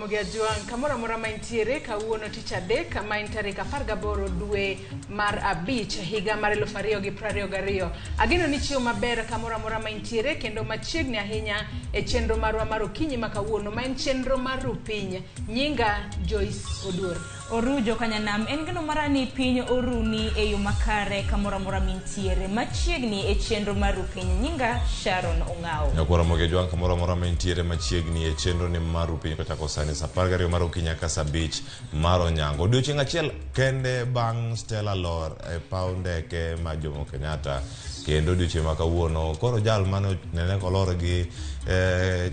Ramogi Juang kamora mora maintiere kawuono tich adek kama in tarik 18 dwe mar abich higa mar 2022. Ageno ni chiwo maber kamora mora maintiere kendo machiegni ahinya e chenro marwa mar okinyi ma kawuono ma en chenro mar Piny. Nyinga Joyce Oduor. Orujo kanyanam en geno marani piny oruni e yo makare kamora mora mintiere machiegni e chenro mar Piny. Nyinga Sharon Ongao. Ramogi Juang kamora mora mintiere machiegni e chenro ni mar Piny kochako sani sa 12 mar okinyi nyaka sa 5 mar onyango. Odiochieng' achiel kende bang' Stella Lor e paw ndeke ma Jomo Kenyatta kendo odiochieng' ma kawuono koro jal mane nene kolor gi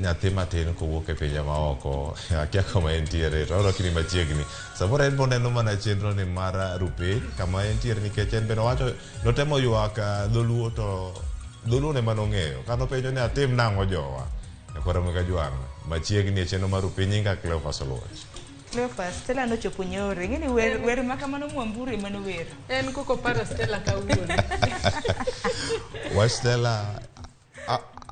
nyathi matin kowuok e pinje maoko akia kama entiere to oro kini machiegni samoro en boneno mana chenro ni mar Piny kama entiere nikech en bende wacho notemo ywak dholuo to dholuo ne manong'eyo kano penjo ni atim nang'o jowa Ramogi Juang machiegni e chenro mar Piny. Nyinga Cleophas Oluoch. Cleophas, Stella no chopo nyore. Ngeni wer makamano Mwamburi mano wer. En koko para Stella kawuono. Wa Stella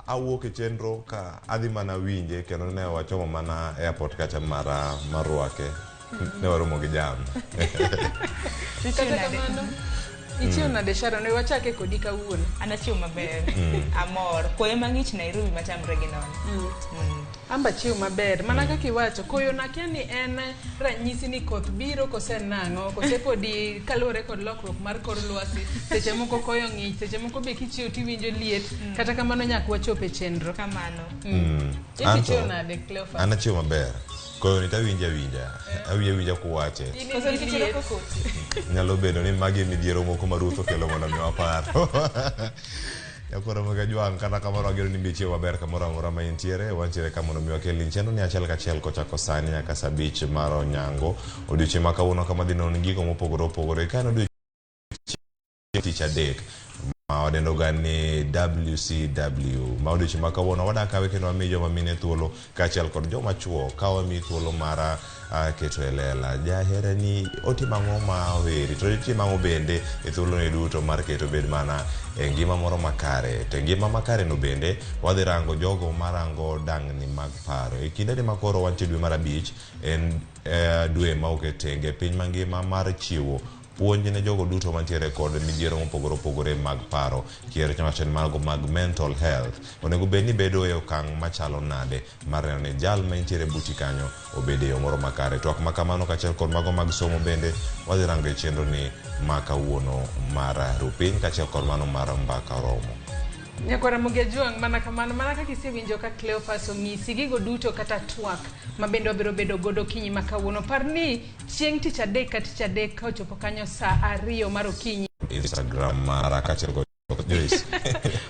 awuok e chenro ka adhi mana winje kendo ne wachomo mana airport kacha mar Ruake. Ne waromo gi jam. Ichiwo nade Sharon ne wachake kodi kawuono. Anachiwo maber. Amor. Koyo mang'ich Nairobi machamre gi nono. Amba chiwo maber. Mana kaka iwacho koyo nakia ni en ranyisi ni koth biro kose nang'o kose podi kalore kod lokruok mar kor lwasi. Seche moko koyo ng'ich, seche moko be kichiwo tiwinjo liet kata kamano nyaka wachope chenro. Kamano. Ichiwo nade Cleophas. Anachiwo maber. Koyo ni tawinja awinja kuwache. Koso kichiro kokoti. Nyalo bedo ni magi midhiero moko marutho kelo mondo mi waparo. Ramogi Juang kata kamoro agero ni bichiwo maber kamoro mora ma intiere wantiere kama mondo mi wakel chenro ni achiel kachiel kochako sani nyaka sa 5 mar onyango. Odiochieng' ma kawuono kama dhi nono gigo mopogore opogore kano odiochieng' tich adek ma wadendo gani WCW ma odiochieng' ma kawuono wadakawe kendo wami joma mine thuolo kachiel kod joma chuo ka wami thuolo mara keto e lela jahera ni otimang'o ma oheri to otimang'o bende e thuolo ne duto mar keto bed mana e ngima moro makare. To ngima makare no bende wadhi rango jogo marango dang'ni mag paro e kinde ni makoro wantie dwe mar 5 en dwe ma oketenge piny mangima mar chiwo puonj ne jogo duto mantiere kod midhiero mopogore opogore mag paro kiero chamachen mago mag mental health onego bed ni bedo e okang' machalo nade mar neno ni jal ma intiere buti kanyo obede yo moro makare. To ak makamano kachiel kod mago mag somo bende wadhi rango e chenro ni ma kawuono mar Piny kachiel kod mano mar mbaka romo. Ramogi Juang mana kamano mana kaka isewinjo ka Cleophas ong'isi gigo duto kata twak ma bende wabiro bedo godo kinyi ma kawuono. Parni chieng' tich adek ka tich adek ka ochopo kanyo sa 2 mar okinyi. Instagram mara kachiel kod Joyce.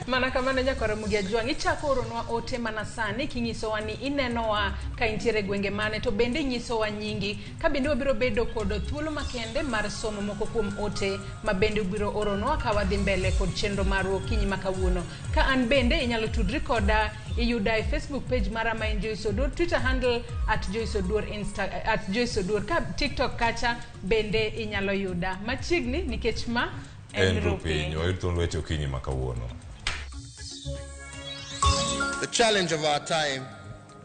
Mana kamano Ramogi Juang ichako oronwa ote mana sani kinyisowa ni inenowa ka intiere gwenge mane to bende nyisowa nyingi ka bende wabiro bedo kod thuolo makende mar somo moko kuom ote ma bende ubiro oronwa ka wadhi mbele kod chenro mar okinyi ma kawuono. Ka an bende inyalo tudri koda iyuda e Facebook page mara ma en Joyce Oduor, Twitter handle @JoyceOduor, @JoyceOduor, ka TikTok kacha bende inyalo yuda machiegni nikech ma en Piny wayudo lwete okinyi ma kawuono. The challenge of our time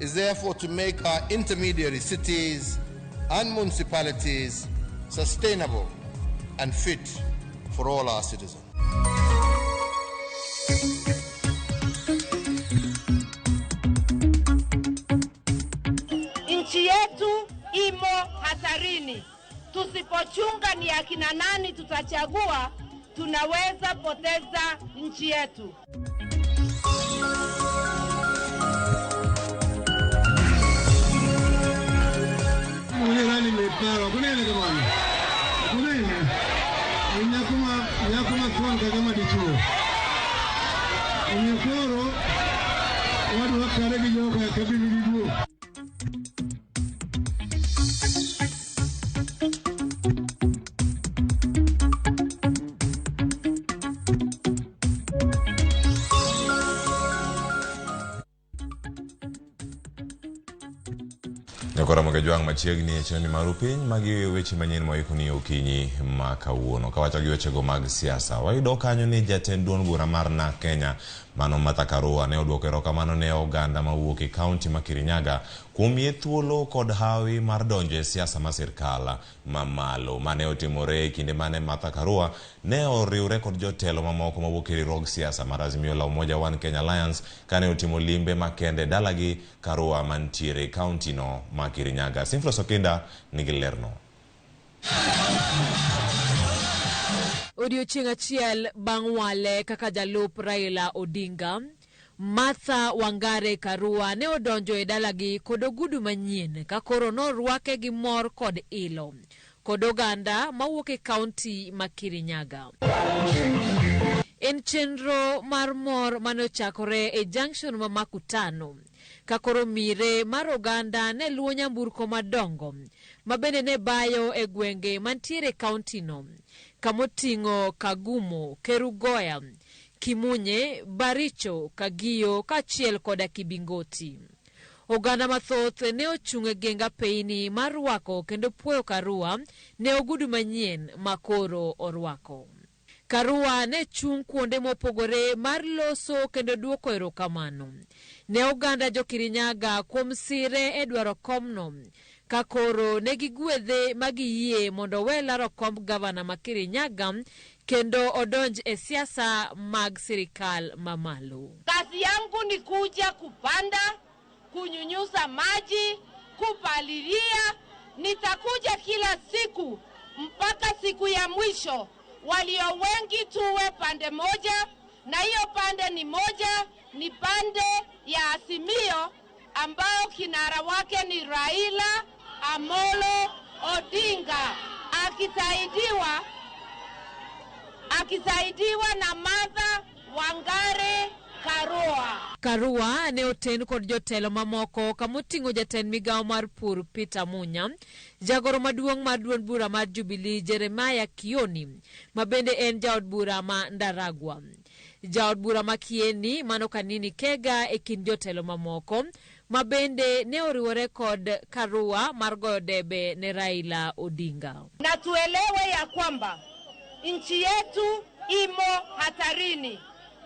is therefore to make our intermediary cities and municipalities sustainable and fit for all our citizens. Nchi yetu imo hatarini. Tusipochunga ni akina nani tutachagua, tunaweza poteza nchi yetu. Ramogi Juang machiegni e chenro mar Piny magi weche manyien moikoni okinyi ma kawuono. Kawacho gi weche go mag siasa wayudo kanyo ni jatend duond bura mar Kenya Mano Martha Karua ne oduoko erokamano ne oganda mawuok e kaunti ma Kirinyaga kuom yie thuolo kod hawi mar donjo e siasa ma sirkal mamalo. Mane otimore e kinde mane Martha Karua ne oriwre kod jotelo mamoko mawuok e riwruog siasa mar Azimio la Umoja One Kenya Alliance kane otimo limbe makende dalagi Karua mantiere kaunti no ma Kirinyaga. Simfros Okinda nigi lerno. Odiochieng' achiel bang' wale kaka jalup Raila Odinga, Martha Wangare Karua ne odonjo e dalagi kod ogudu manyien ka koro norwake gi mor kod ilo kod oganda mawuok e kaunti ma Kirinyaga. En chenro mar mor manochakore e junction ma Makutano ka koro mire mar oganda ne luwo nyamburko madongo mabende ne bayo e gwenge mantiere kaunti no kamoting'o Kagumo, Kerugoya, Kimunye, Baricho, Kagio kachiel koda Kibingoti. Oganda mathoth ne ochung' e genga Piny mar rwako kendo puoyo Karua ne ogudu manyien makoro orwako. Karua ne chung' kuonde mopogore mar loso kendo duoko erokamano ne oganda jo Kirinyaga kuom sire e dwaro komno ka koro ne gigwedhe magiyie mondo we laro komb gavana ma Kirinyaga kendo odonj e siasa mag sirikal mamalo. Kazi yangu ni kuja kupanda, kunyunyuza maji, kupalilia. Nitakuja kila siku mpaka siku ya mwisho. Walio wengi tuwe pande moja, na hiyo pande ni moja, ni pande ya Azimio ambayo kinara wake ni Raila Amolo Odinga akisaidiwa na Martha Wangare Karua. Karua ne oten kod jotelo mamoko kamoting'o jatend migawo mar pur Peter Munya, jagoro maduong' mar duond bura mar Jubilee Jeremiah Kioni, mabende en jaod bura ma Ndaragwa. Jaod bura ma Kieni Mano Kanini Kega e kind jotelo mamoko mabende ne oriwore kod Karua mar goyo debe ne Raila Odinga. Na tuelewe ya kwamba nchi yetu imo hatarini.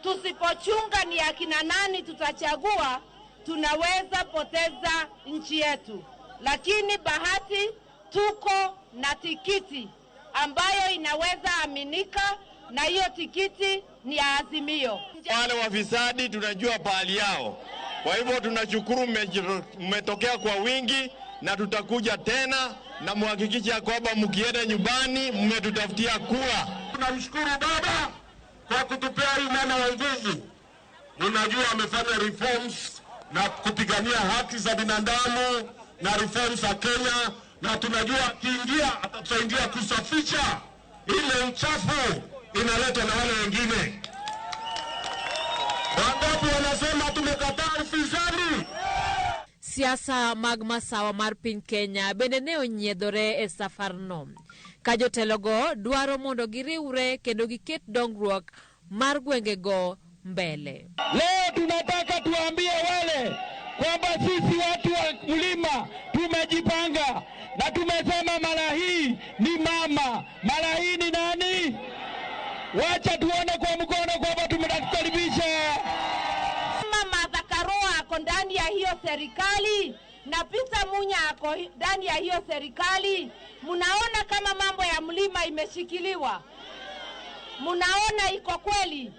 Tusipochunga ni akina nani tutachagua, tunaweza poteza nchi yetu. Lakini bahati tuko na tikiti ambayo inaweza aminika, na hiyo tikiti ni ya Azimio. Wale wafisadi tunajua pahali yao. Kwa hivyo tunashukuru mmetokea kwa wingi, na tutakuja tena, na muhakikisha kwamba mkienda nyumbani mmetutafutia kura. Tunamshukuru baba kwa kutupea hii mwana wa nguvu. Ninajua amefanya reforms na kupigania haki za binadamu na reforms za Kenya, na tunajua kiingia atatusaidia kusafisha ile uchafu inaletwa na wale wengine. Wangapi wanasema tumekataa ufisadi? Siasa mag masawa mar piny Kenya bende ne onyiedhore e safarno ka jotelogo dwaro mondo giriwre kendo giket dongruok mar gwengego mbele. Leo tunataka tuambie wale kwamba sisi watu wa mlima tumejipanga, na tumesema mara hii ni mama, mara hii ni nani? Wacha tuone kwa mkono kwamba tumekukaribisha. Martha Karua ako ndani ya hiyo serikali na Peter Munya ako ndani ya hiyo serikali. Munaona kama mambo ya mlima imeshikiliwa? Munaona iko kweli?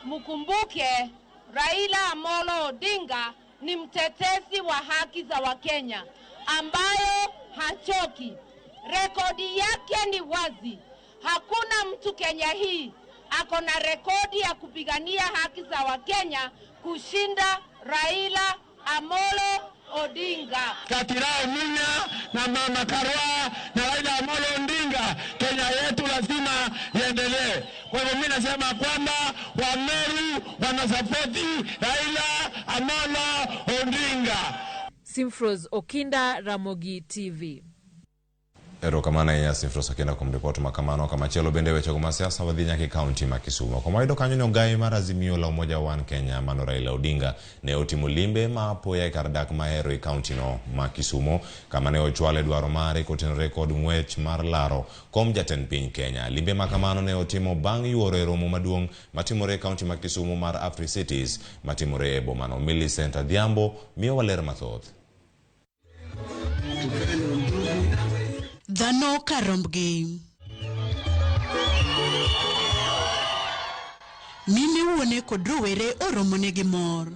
Mkumbuke Raila Amolo Odinga ni mtetezi wa haki za Wakenya ambayo hachoki. Rekodi yake ni wazi. Hakuna mtu Kenya hii ako na rekodi ya kupigania haki za Wakenya kushinda Raila Amolo Odinga. Katirao Munya na mama Karua na Raila Amolo Odinga, Kenya yetu lazima iendelee. Kwa hivyo mimi nasema kwamba Wameru wanasapoti Raila Amolo Odinga. Simfros Okinda, Ramogi TV. Ero kamana ya Sinfrosa kenda kumripoti makamano kama chelo bende wecho kuma siasa wadhinya ki county ma Kisumu. Kwa maido kanyo nyogai marazimio la umoja wa Kenya mano Raila Odinga ne otimu limbe ma apoya e kardak mahero i county no ma Kisumu kama ne ochwale dwaro mare kotenore kod ng'wech mar laro kom jatend piny Kenya. Limbe makamano ne otimo bang' yuoro romo maduong' matimore county ma Kisumu mar Afri Cities matimore e bomano. Millicent Adhiambo miyo waler mathoth. Dhano karombgi. Mine wuone kod rowere oromonegi mor.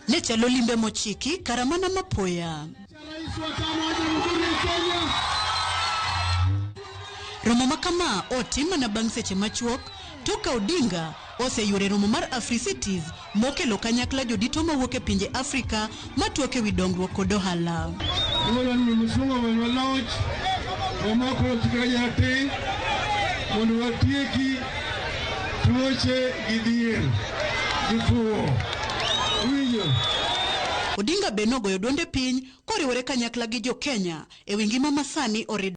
Ne chalo limbe mochiki karamana mapoya. Romo makama otima na bang' seche machuok toka Odinga oseyure romo mar Afri Cities mokelo kanyakla jodito mawuok e pinje Afrika matuoke wi dongruok kod ohala. Odinga be nogoyo duonde piny koriwore kanyakla gi jo Kenya e wi ngima masani orido.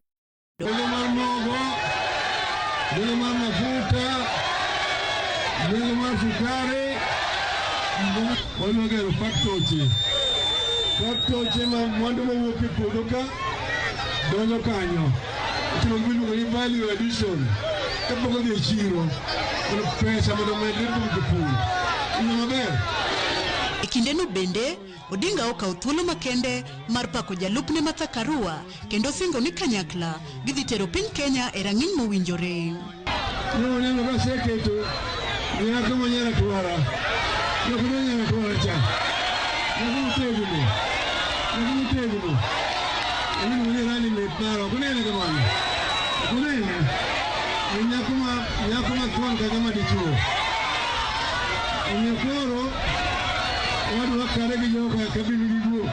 Ologero factoche ma mwandu mawuok e puodho ka donjo kanyo itimo giluongo ni value addition kapok odhi e chiro kod pesa mondo medre kuom jopur ino maber. E kindeno bende Odinga okawo thuolo makende mar pako jalupne Martha Karua kendo singo ni kanyakla gidhi tero piny Kenya e rang'iny mowinjore. Neno ka seketo nyaka manyara twara nyaka twara cha nyaka mutegno ni rani metaro kunene kamano kunene nyaka ma twon ka kama dichuo nyakoro wadu wakare gi joka kabilu dibuo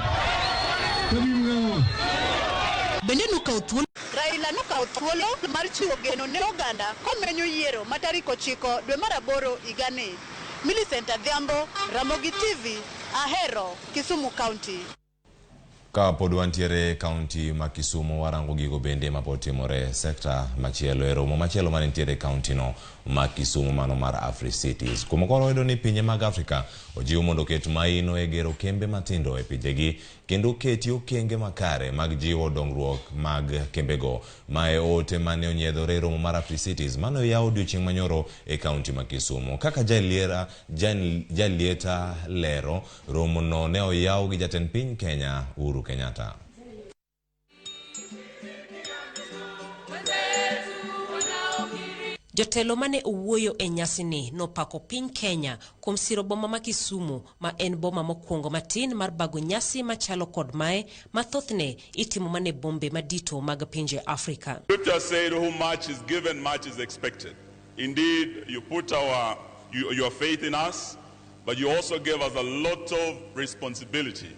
kabilu gawa bende nokawo thuolo Raila nokawo thuolo mar chiwo geno ne oganda komenyo yiero ma tarik 9 dwe mar 8 higani. Millicent Adhiambo, Ramogi TV, Ahero, Kisumu County. Ka pod wantiere county ma Kisumu warango gigo bende mapotimore sekta machielo e romo machielo manitiere county no ma Kisumu mano mar Afri Cities. Kumokoro wedo ni pinye mag Afrika ojiwo mondo ket maino e gero kembe matindo e pinjegi kendo keti okenge makare mag jiwo dongruok mag kembego. Mae ote mane onyiedhore romo mar Afri Cities mano yawo odiochieng' manyoro e county ma Kisumu. Kaka jalieta lero romo no ne oyaw gi jatend piny Kenya Uhuru Kenyatta. Jotelo mane owuoyo e nyasini nopako piny Kenya kuom siro boma ma Kisumu ma en boma mokwongo matin mar bago nyasi machalo kod mae mathothne itimo mane bombe madito mag pinje Afrika. Scripture said who much is given, much is expected. Indeed, you put your faith in us, but you also gave us a lot of responsibility.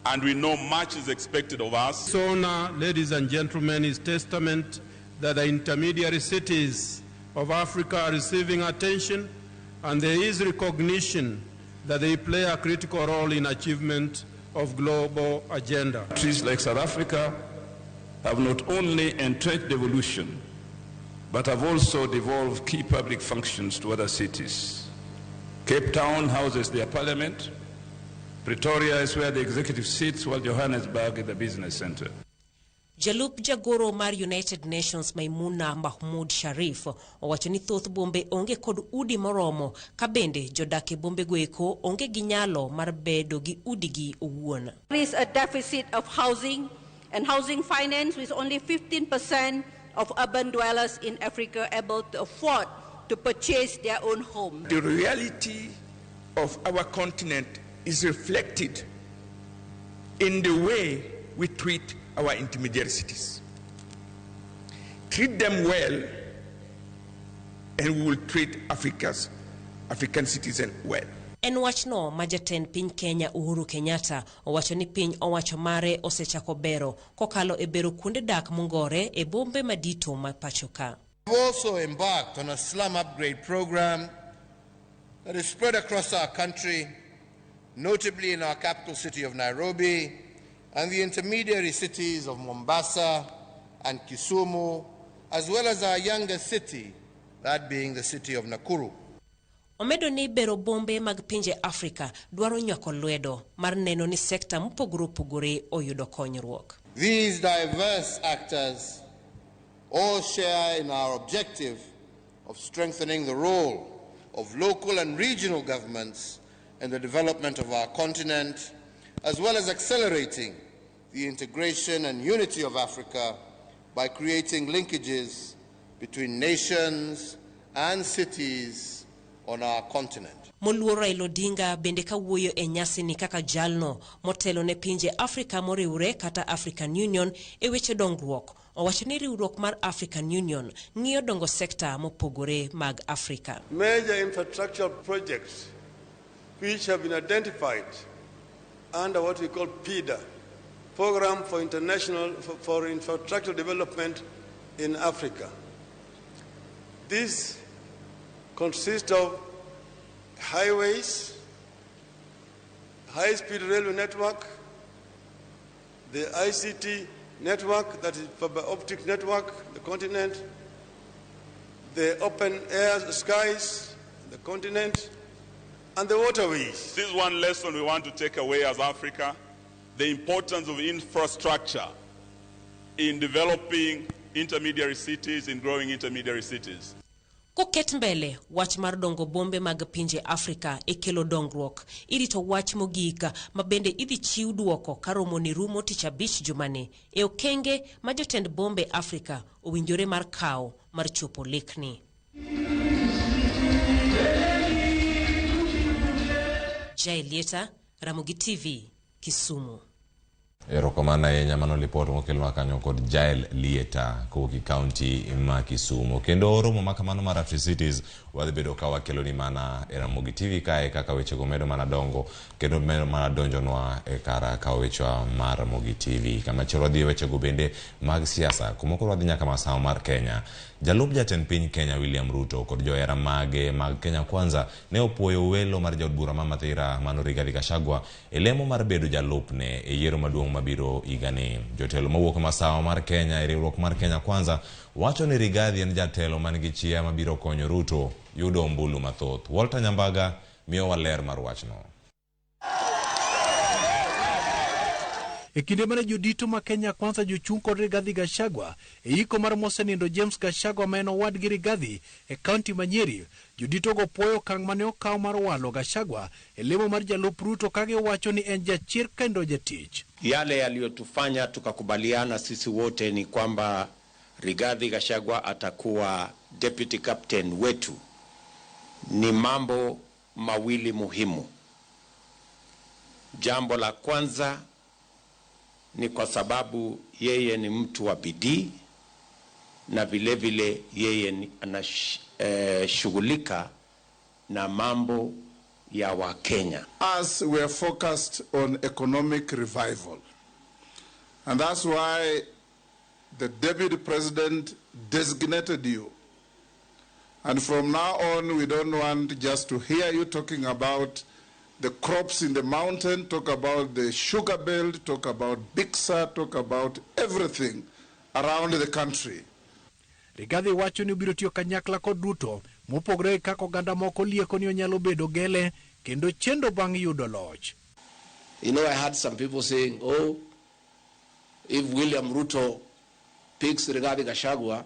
And we know much is expected of us. This honor, ladies and gentlemen, is testament that the intermediary cities of Africa are receiving attention, and there is recognition that they play a critical role in achievement of global agenda. Countries like South Africa have not only entrenched devolution, but have also devolved key public functions to other cities. Cape Town houses their parliament. Pretoria is where the executive sits, while Johannesburg is the business center. Jalup jagoro mar United Nations Maimuna Mahmoud Sharif owacho ni thoth bombe onge kod udi moromo ka bende jodake bombe goeko onge gi nyalo mar bedo gi udi gi owuon. There is a deficit of housing and housing finance, with only 15% of urban dwellers in Africa able to afford to purchase their own home. The reality of our continent is reflected in the way we treat our intermediary cities. Treat them well, and we will treat African citizens well. En wachno ma jatend piny Kenya Uhuru Kenyatta owacho ni piny owacho mare osechako bero kokalo e bero kuonde dak mongore e bombe madito ma pachoka. We've also embarked on a slum upgrade program that is spread across our country, notably in our capital city of Nairobi, and the intermediary cities of Mombasa and Kisumu, as well as our younger city, that being the city of Nakuru. Omedo ni bero bombe mag pinje Afrika dwaro nywako lwedo mar neno ni sekta mopogore opogore oyudo konyruok. These diverse actors all share in our objective of strengthening the role of local and regional governments in the development of our continent, as well as accelerating the integration and unity of Africa by creating linkages between nations and cities on our continent. Moluor Raila Odinga bende kawuoyo e nyasi ni kaka jalno motelo ne pinje Afrika moriwre kata African Union e weche dongruok. Owacho ni riwruok mar African Union ng'iyo dongo sekta mopogore mag Afrika. Major infrastructure projects which have been identified under what we call PIDA, Program for Infrastructure Development in Africa. This consists of highways, high-speed railway network, the ICT network, that is fiber optic network, the continent, the open air skies, the continent, and the waterways. This is one lesson we want to take away as Africa, the importance of infrastructure in developing intermediary cities, in growing intermediary cities. Koket mbele wach mar dongo bombe mag pinje Afrika e kelo dongruok, irito wach mogika mabende idhi chiw duoko karomo ni rumo tich abich jumani e okenge ma jotend bombe Afrika owinjore mar kawo mar chopo lekni. Jailieta, Ramogi TV, Kisumu. Erokamana ahinya mano lipot mokelwa kanyo kod Jael Lieta kowuok e kaunti ma Kisumu. Kendo romo makamano mar Afri Cities wadhi bedo ka wakelo ni mana e Ramogi TV kae kaka wechego medo mana dongo kendo medo mana donjonwa e kara ka wechwa mar Ramogi TV. Kama chiro dhi wechego bende mag siasa kumoko wadhi nyaka masawa mar Kenya. Jalup jatend piny Kenya William Ruto kod johera mage mag Kenya Kwanza ne opuoyo welo mar jaod bura ma Mathira mano Rigathi Gachagua e lemo mar bedo jalupne e yiero maduong' mabiro igani. Jotelo mawuok masawa mar Kenya e riwruok mar Kenya Kwanza wacho ni Rigathi en jatelo man gi chia mabiro konyo Ruto yudo ombulu mathoth. Walter Nyambaga miyo waler mar wachno. E kinde mane jodito ma Kenya Kwanza jochung' kod Rigathi Gachagua e iko mar mosenindo James Gachagua ma en owadgi Rigathi e kaunti ma Nyeri, jodito go puoyo okang' mane okaw mar walo Gachagua e lemo mar jalup Ruto kage wacho ni en jachir kendo jatich. Yale yaliyotufanya tukakubaliana sisi wote ni kwamba Rigathi Gachagua atakuwa deputy captain wetu ni mambo mawili muhimu. Jambo la kwanza ni kwa sababu yeye ni mtu wa bidii na vile vile yeye anashughulika na mambo ya Wakenya. As we are focused on economic revival, and that's why the Deputy President designated you. And from now on, we don't want just to hear you talking about the crops in the mountain, talk about the sugar belt, talk about Bixa, talk about everything around the country. Rigathi wacho ni biro tiyo kanyakla kod Ruto mopogre kako ganda moko lieko ni onyalo bedo gele kendo chendo bang' yudo loch. You know, I had some people saying, oh, if William Ruto picks Rigathi Gachagua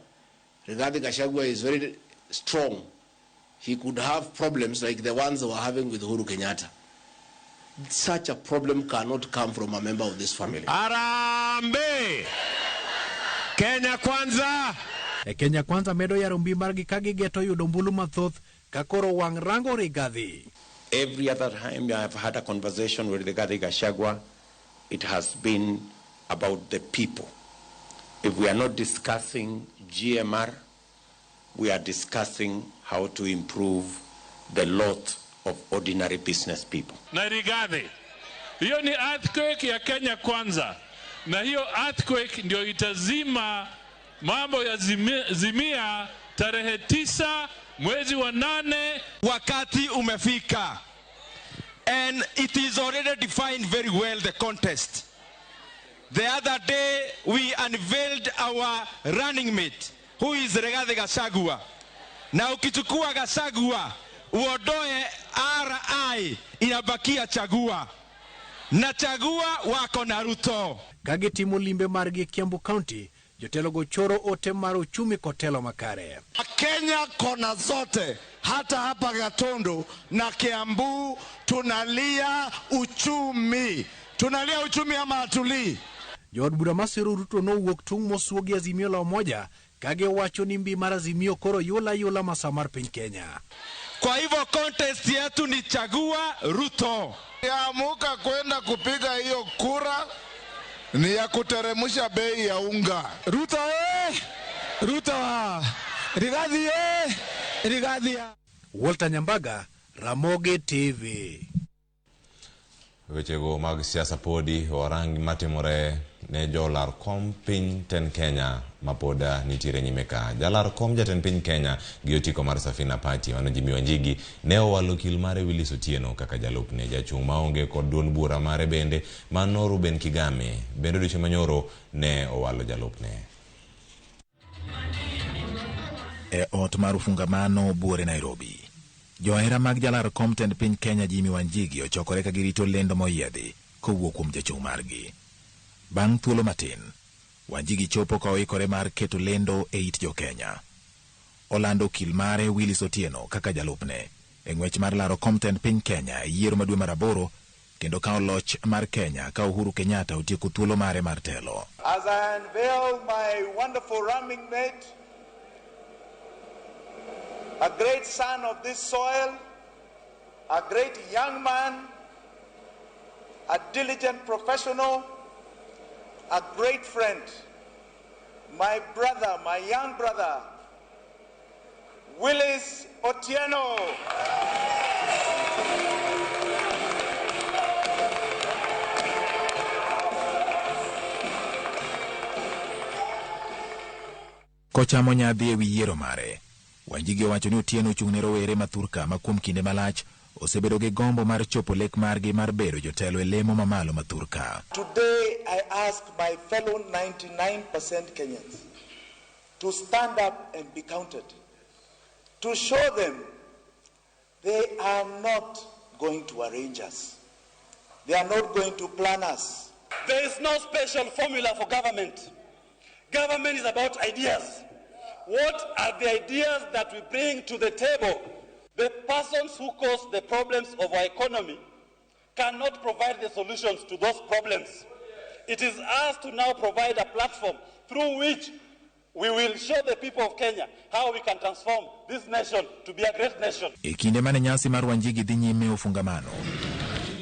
is very strong. He could have problems like the ones they were having with Uhuru Kenyatta. Such a problem cannot come from a member of this family. Arambe! Kenya Kwanza! E Kenya Kwanza medo yarumbi margi kagi geto yudo mbulu mathoth kakoro wang rango Rigathi. Every other time I have had a conversation with Rigathi Gachagua, it has been about the people. If we are not discussing GMR, we are discussing how to improve the lot of ordinary business people. Na Rigathi, hiyo ni earthquake ya Kenya Kwanza, na hiyo earthquake ndio itazima mambo ya zimia tarehe 9 mwezi wa 8. Wakati umefika, and it is already defined very well the contest. The other day we unveiled our running mate, who is Rigathi Gachagua. Na ukichukua Gachagua uondoe RI, inabakia Chagua. Na Chagua wako na Ruto. Kage timo limbe margi Kiambu County, jotelo go choro ote mar uchumi kotelo makare. Kenya kona zote, hata hapa Gatondo na Kiambu tunalia uchumi. Tunalia uchumi ama hatulii? Jod bura masiro Ruto no wuok tung mosuogi Azimio la Umoja, kage wacho ni mbi mar Azimio koro yola masamar piny Kenya. Kwa hivyo contest yetu ni Chagua Ruto. Amuka kwenda kupiga hiyo kura ni ya kuteremusha bei ya unga. Ruto Ruto Rigathi Rigathi. Walter Nyambaga, Ramogi TV. Wechego mag siasa podi orangi matimore ne jolar kom piny ten Kenya mapoda nitire nyimeka. Jalar kom jaten piny Kenya giotiko mar Safina Party mano Jimmy Wanjigi ne owalo kil mare Willis Otieno kaka jalupne jachung' maonge kod duond bura mare bende mano Ruben Kigame bende odiochieng' manyoro ne owalo jalupne. E ot mar fungamano buore Nairobi. Johera mag jalar kom ten piny Kenya Jimmy Wanjigi ochokore ka girito lendo moyiedhi kowuok kuom jachung' margi. Bang' thuolo matin, Wanjigi chopo ka oikore mar keto lendo e it jo Kenya. Olando kil mare Willis Otieno kaka jalupne e ng'wech mar laro kom ten piny Kenya e yiero madwe mar 8 kendo kao loch mar Kenya ka Uhuru Kenyatta otieko thuolo mare mar telo. As I unveil my wonderful running mate, a great son of this soil, a great young man, a diligent professional, a great friend, my brother, my young brother, Willis Otieno. Kochamo nyadhi e wi yiero mare, Wanjigi owacho ni Otieno ochung' ne rowere mathurka ma kuom kinde malach osebedo gi gombo mar chopo lek margi mar bedo jotelo e lemo mamalo mathurka. Today I ask my fellow 99% Kenyans to stand up and be counted, to show them they are not going to arrange us. They are not going to plan us. There is no special formula for government. Government is about ideas. What are the ideas that we bring to the table? The persons who cause the problems of our economy cannot provide the solutions to those problems. It is us to now provide a platform through which we will show the people of Kenya how we can transform this nation to be a great nation. E kinde mane nyasi mar Wanjigi dhi nyime ufungamano,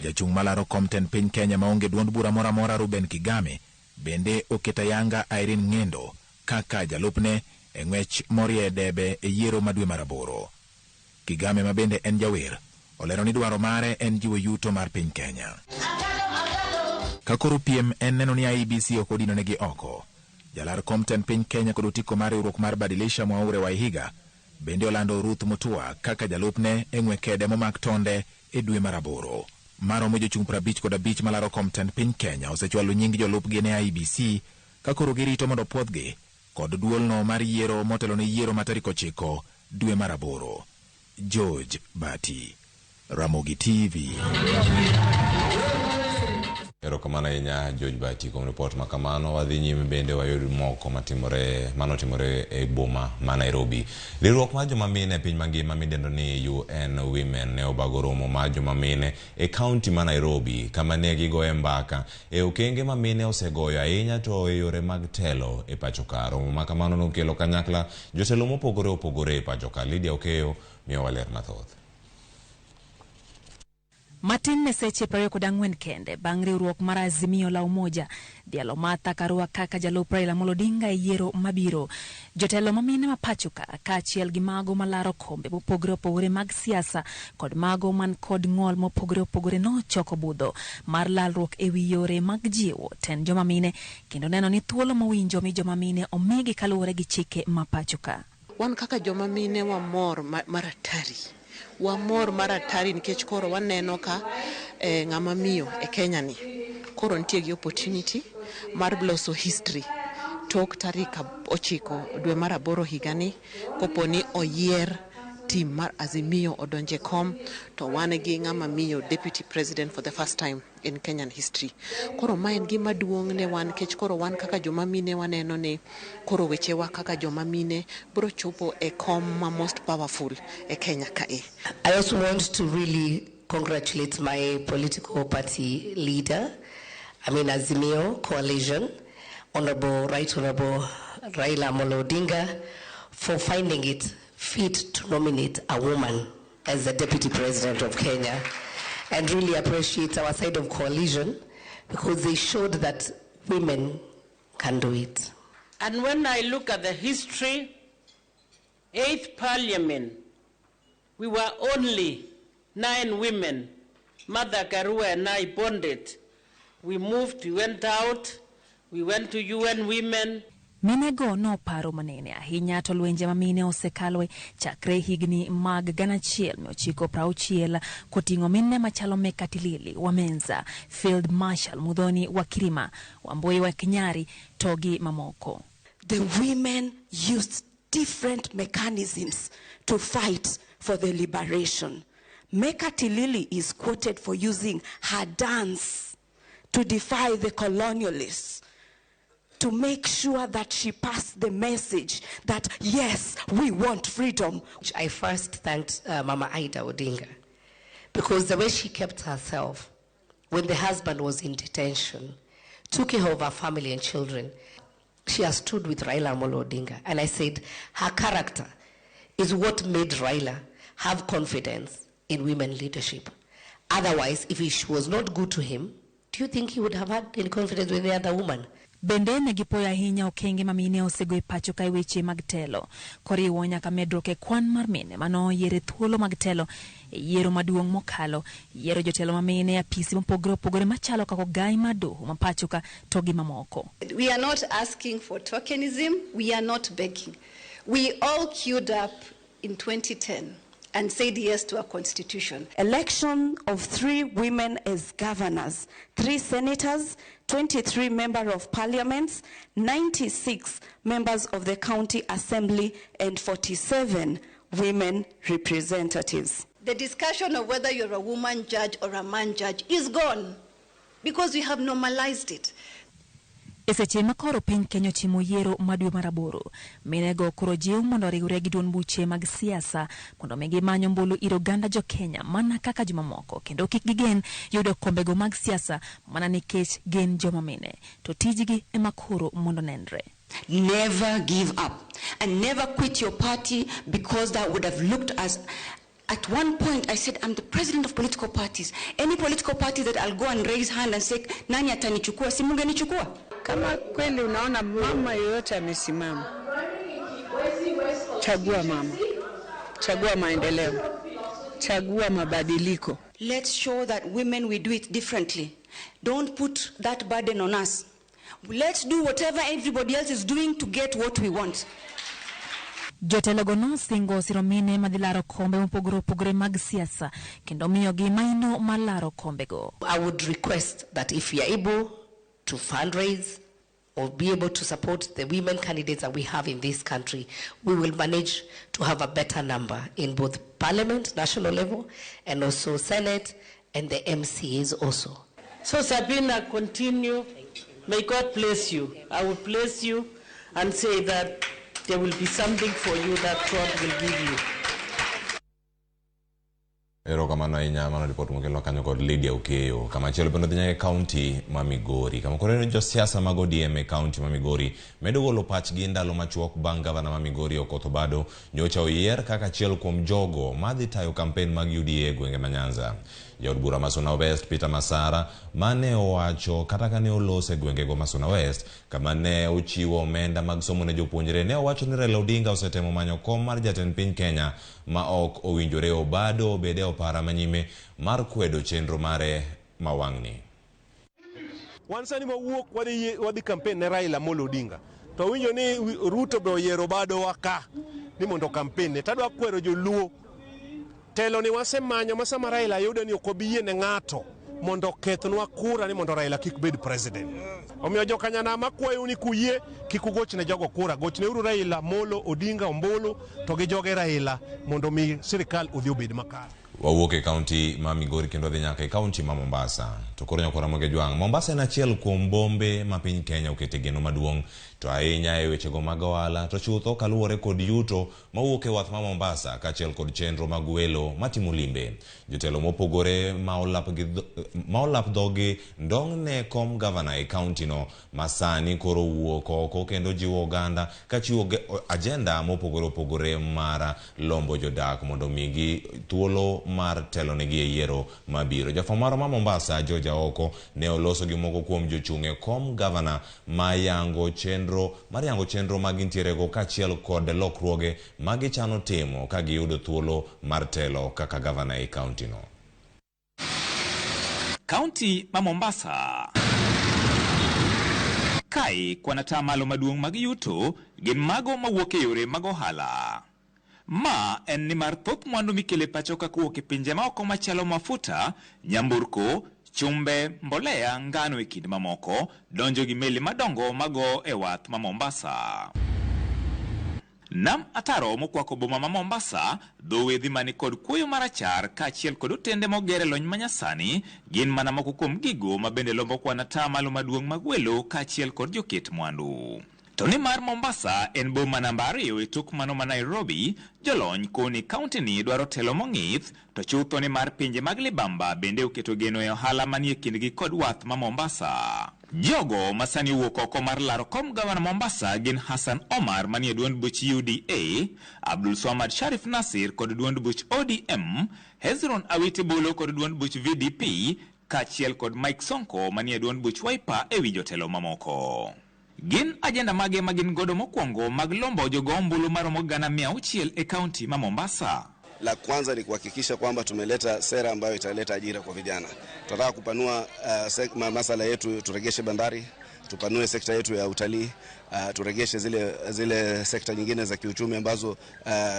jachung' malaro kom ten piny Kenya maonge duond bura mora mora Ruben Kigame bende oketa yanga Irene Ng'endo kaka jalupne e ng'wech morie debe e yiero madwe mar 8. Kigame ma bende en jawer olero ni dwaro mare en jiwo yuto mar piny Kenya. Kakoro piem en neno ni IEBC okodino negi oko. Jalar kom ten piny Kenya kod otiko mar riwruok mar Badilisha Mwaure Wahiga bende olando Ruth Mutua kaka jalupne e ng'wekede momak tonde e dwe mar 8. Maromo jochung' 55 malaro kom ten piny Kenya osechwalo nying jolupgi ne IEBC kakoro girito mondo puodhgi kod duolno mar yiero motelo ne yiero ma tarik 9 dwe mar 8. George Bati, Ramogi TV. Erokamano ahinya George Bati kuom report makamano. Wadhi nyime bende wayud moko matimore e boma ma Nairobi. Riwruok mar joma mine e piny mangima midendo ni UN Women ne obago romo mar joma mine e kaunti ma Nairobi kama ne gigoye mbaka e okenge ma mine osegoyo ahinya to e yore mag telo e pacho ka. Romo makamano nokelo kanyakla jotelo mopogore e pacho ka. Lydia Okeyo miyo waler mathoth. Matin ne seche 24 kende bang' riwruok mar Azimio la Umoja dhialo Martha Karua kaka jalup Raila Odinga e yiero mabiro. Jotelo mamine ma pachoka kaachiel gi mago malaro kombe mopogore mag siasa kod mago man kod ng'ol mopogore nochoko budho mar lalruok e wi yore mag jiwo ten joma mine kendo neno ni thuolo mowinjo mi joma mine omigi kaluwore gi chike ma pachoka. Wan kaka joma mine wamor maratari. Wamor maratari nikech koro waneno ka ng'ama miyo e Kenya ni koro nitie gi opportunity mar loso history tok tarik 9 dwe mar 8 higani koponi oyier team mar Azimio odonje kom to wan gi ng'ama miyo deputy president for the first time in Kenyan history. Koro ma en gima duong' ne wan kech koro wan kaka joma mine waneno ne koro wechewa kaka joma mine bro chopo e kom ma most powerful e Kenya kae. I also want to really congratulate my political party leader, Azimio Coalition, Right Honorable Raila Amolo Odinga, for finding it fit to nominate a woman as the Deputy President of Kenya, and really appreciate our side of coalition because they showed that women can do it. And when I look at the history, 8th Parliament, we were only 9 women. Mother Karua and I bonded. We moved, we went out, we went to UN Women. Minego no paro manene ahinya to lwenje ma mine osekalwe chakre higni mag 1960 koting'o mine machalo Mekatilili Wamenza, Field Marshal Mudhoni Wakirima, Wamboi wa Kinyari, Togi Mamoko. The women used different mechanisms to fight for the liberation. Mekatilili is quoted for using her dance to defy the colonialists, to make sure that she passed the message that, yes, we want freedom. I first thanked Mama Ida Odinga because the way she kept herself when the husband was in detention, took care of her family and children. She has stood with Raila Amolo Odinga. And I said, her character is what made Raila have confidence in women leadership. Otherwise, if she was not good to him, do you think he would have had any confidence with the other woman? Bende negipoya ahinya okenge mamine osego pacho ka weche mag telo koriwo nyaka medruok e kwan mar mine mano yiere thuolo mag telo yiero maduong' mokalo yiero jotelo mamine apisi mopogore opogore machalo kako gai madoho mapacho ka to gi mamoko. We are not asking for tokenism, we are not begging. We all queued up in 2010 and said yes to a constitution. Election of 3 women as governors, 3 senators, 23 members of parliament, 96 members of the county assembly, and 47 women representatives. The discussion of whether you're a woman judge or a man judge is gone because we have normalized it. Eseche makoro piny Kenya timo yiero madwe maraboro, minego koro jiw mondo riwre gi duond buche mag siasa mondo megi manyo mbulu ir oganda jo Kenya mana kaka joma moko kendo kik gigen yudo kombego mag siasa mana nikech gen joma mine to tijgi ema koro mondo nenre. Never give up and never quit your party because that would have looked as. At one point, I said, I'm the president of political parties. Any political party that I'll go and raise hand and say, nani atanichukua, si mungenichukua? Kama kweli unaona mama yoyote amesimama, chagua mama, chagua maendeleo, chagua mabadiliko. Let's show that women, we do it differently. Don't put that burden on us. Let's do whatever everybody else is doing to get what we want. Jotelogo no singo siro mine madilaro kombe mopogore opogore mag siasa kendo miyo gi maino malaro kombego. I would request that if we are able to fundraise or be able to support the women candidates that we have in this country, we will manage to have a better number in both parliament, national level, and also Senate and the MCAs also. So Sabina, continue. May God bless you. I will bless you and say that there will be something for you that God will give you. Ero kamano ahinya mano report mokelo kanyo kod Lydia Ukeyo. Kama chielo pendo dhi nyaka county ma Migori. Kama koreno jo siasa mag ODM e county ma Migori medo golo pachgi ndalo machuok bang' gavana ma Migori Okoth Obado nyocha oyier kaka achiel kuom jogo madhi tayo campaign mag UDA gwenge ma Nyanza. Jaod bura Masuna West Peter Masara mane owacho kata kane olose gwenge go Masuna West kama ne ochiwo omenda mag somo ne jopuonjre ne owacho ni Raila Odinga osetemo manyo kom mar jatend piny Kenya ma ok owinjore Obado bede opara manyime mar kwedo chenro mare mawang'ni. Wan sani mawuok wadhi campaign ne Raila Amolo Odinga to winjo ni Ruto be oyiero Obado waka ni mondo campaign ne tadwa kwero joluo telo ni wasemanyo masama Raila yudo ni ok obiyie ne ng'ato mondo kethnwa kura ni mondo Raila kik bed president. Omiyo jokanyana makwayo ni kuyie kik ugochne jogo kura, gochne uru Raila, Molo, Odinga, Ombulu to gi joge Raila mondo mi sirikal udhi obed makare. Wawuok e kaunti ma Migori kendo dhi nyaka e kaunti ma Mombasa. To koro nyakora Ramogi Jwang. Mombasa en achiel kuom bombe ma piny Kenya okete geno maduong' to ahinya e wechego mag ohala to chutho kaluwore kod yuto mawuok e wath ma Mombasa kaachiel kod chenro mag welo matimo limbe. Jotelo mopogore ma olap dhogi ndong' ne kom gavana e kaunti no masani koro wuok oko kendo jiwo oganda kachiwo agenda mopogore opogore mar lombo jodak mondo migi thuolo mar telo negi e yiero mabiro. Jafwambo ma Mombasa Georgia Oko ne oloso gi moko kuom jochung' kom gavana ma yango chenro mag intierego kaachiel kod lokruoge ma gichano timo ka giyudo thuolo mar telo kaka gavana e kaunti no. Kaunti ma Mombasa kai kwanata malo maduong' mag yuto gin mago mawuok e yore mag ohala. Ma en ni mar thoth mwandu mikele pacho ka kuok e pinje ma oko machalo mafuta, nyamburko, chumbe, mbolea, ngano e kind mamoko donjo gi meli madongo mago e wath ma Mombasa. Nam ataro mokwako boma ma Mombasa, dho wedhi mani kod kuoyo marachar kaachiel kod otende mogere lony manyasani gin mana moko kuom gigo ma bende lombo kwanata malo maduong' mag welo kaachiel kod joket mwandu. To ni mar Mombasa en boma namba 2 e tok mano ma Nairobi, jolony koni kaunti ni dwaro telo mong'ith, to chutho ni mar pinje mag libamba bende oketo geno e ohala manie kindgi kod wath ma Mombasa. Jogo masani wuok oko mar laro kom gavana Mombasa gin Hassan Omar manie duond buch UDA, Abdul Swamad Sharif Nasir kod duond buch ODM, Hezron Awiti Bolo kod duond buch VDP, kaachiel kod Mike Sonko manie duond buch Wiper e wi jotelo mamoko. Gin agenda mage magin godo mokwongo mag lombo jogo ombulu maromo 600 e kaunti ma Mombasa. La kwanza ni kuhakikisha kwamba tumeleta sera ambayo italeta ajira kwa vijana. Tunataka kupanua masala yetu, turegeshe bandari, tupanue sekta yetu ya utalii, turegeshe zile sekta nyingine za kiuchumi ambazo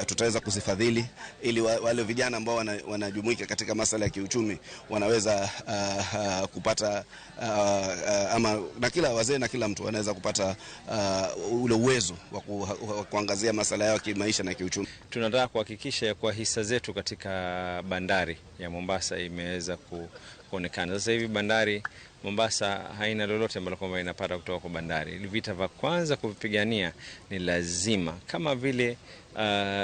tutaweza kuzifadhili ili wale vijana ambao wanajumuika katika masala ya kiuchumi wanaweza kupata ama na kila wazee na kila mtu anaweza kupata ule uwezo wa kuangazia masala yao ya kimaisha na kiuchumi. Tunataka kuhakikisha kwa hisa zetu katika bandari ya Mombasa imeweza kuonekana. Sasa hivi bandari Mombasa haina lolote ambalo kwamba inapata kutoka kwa bandari. Vita vya kwanza kuvipigania ni lazima, kama vile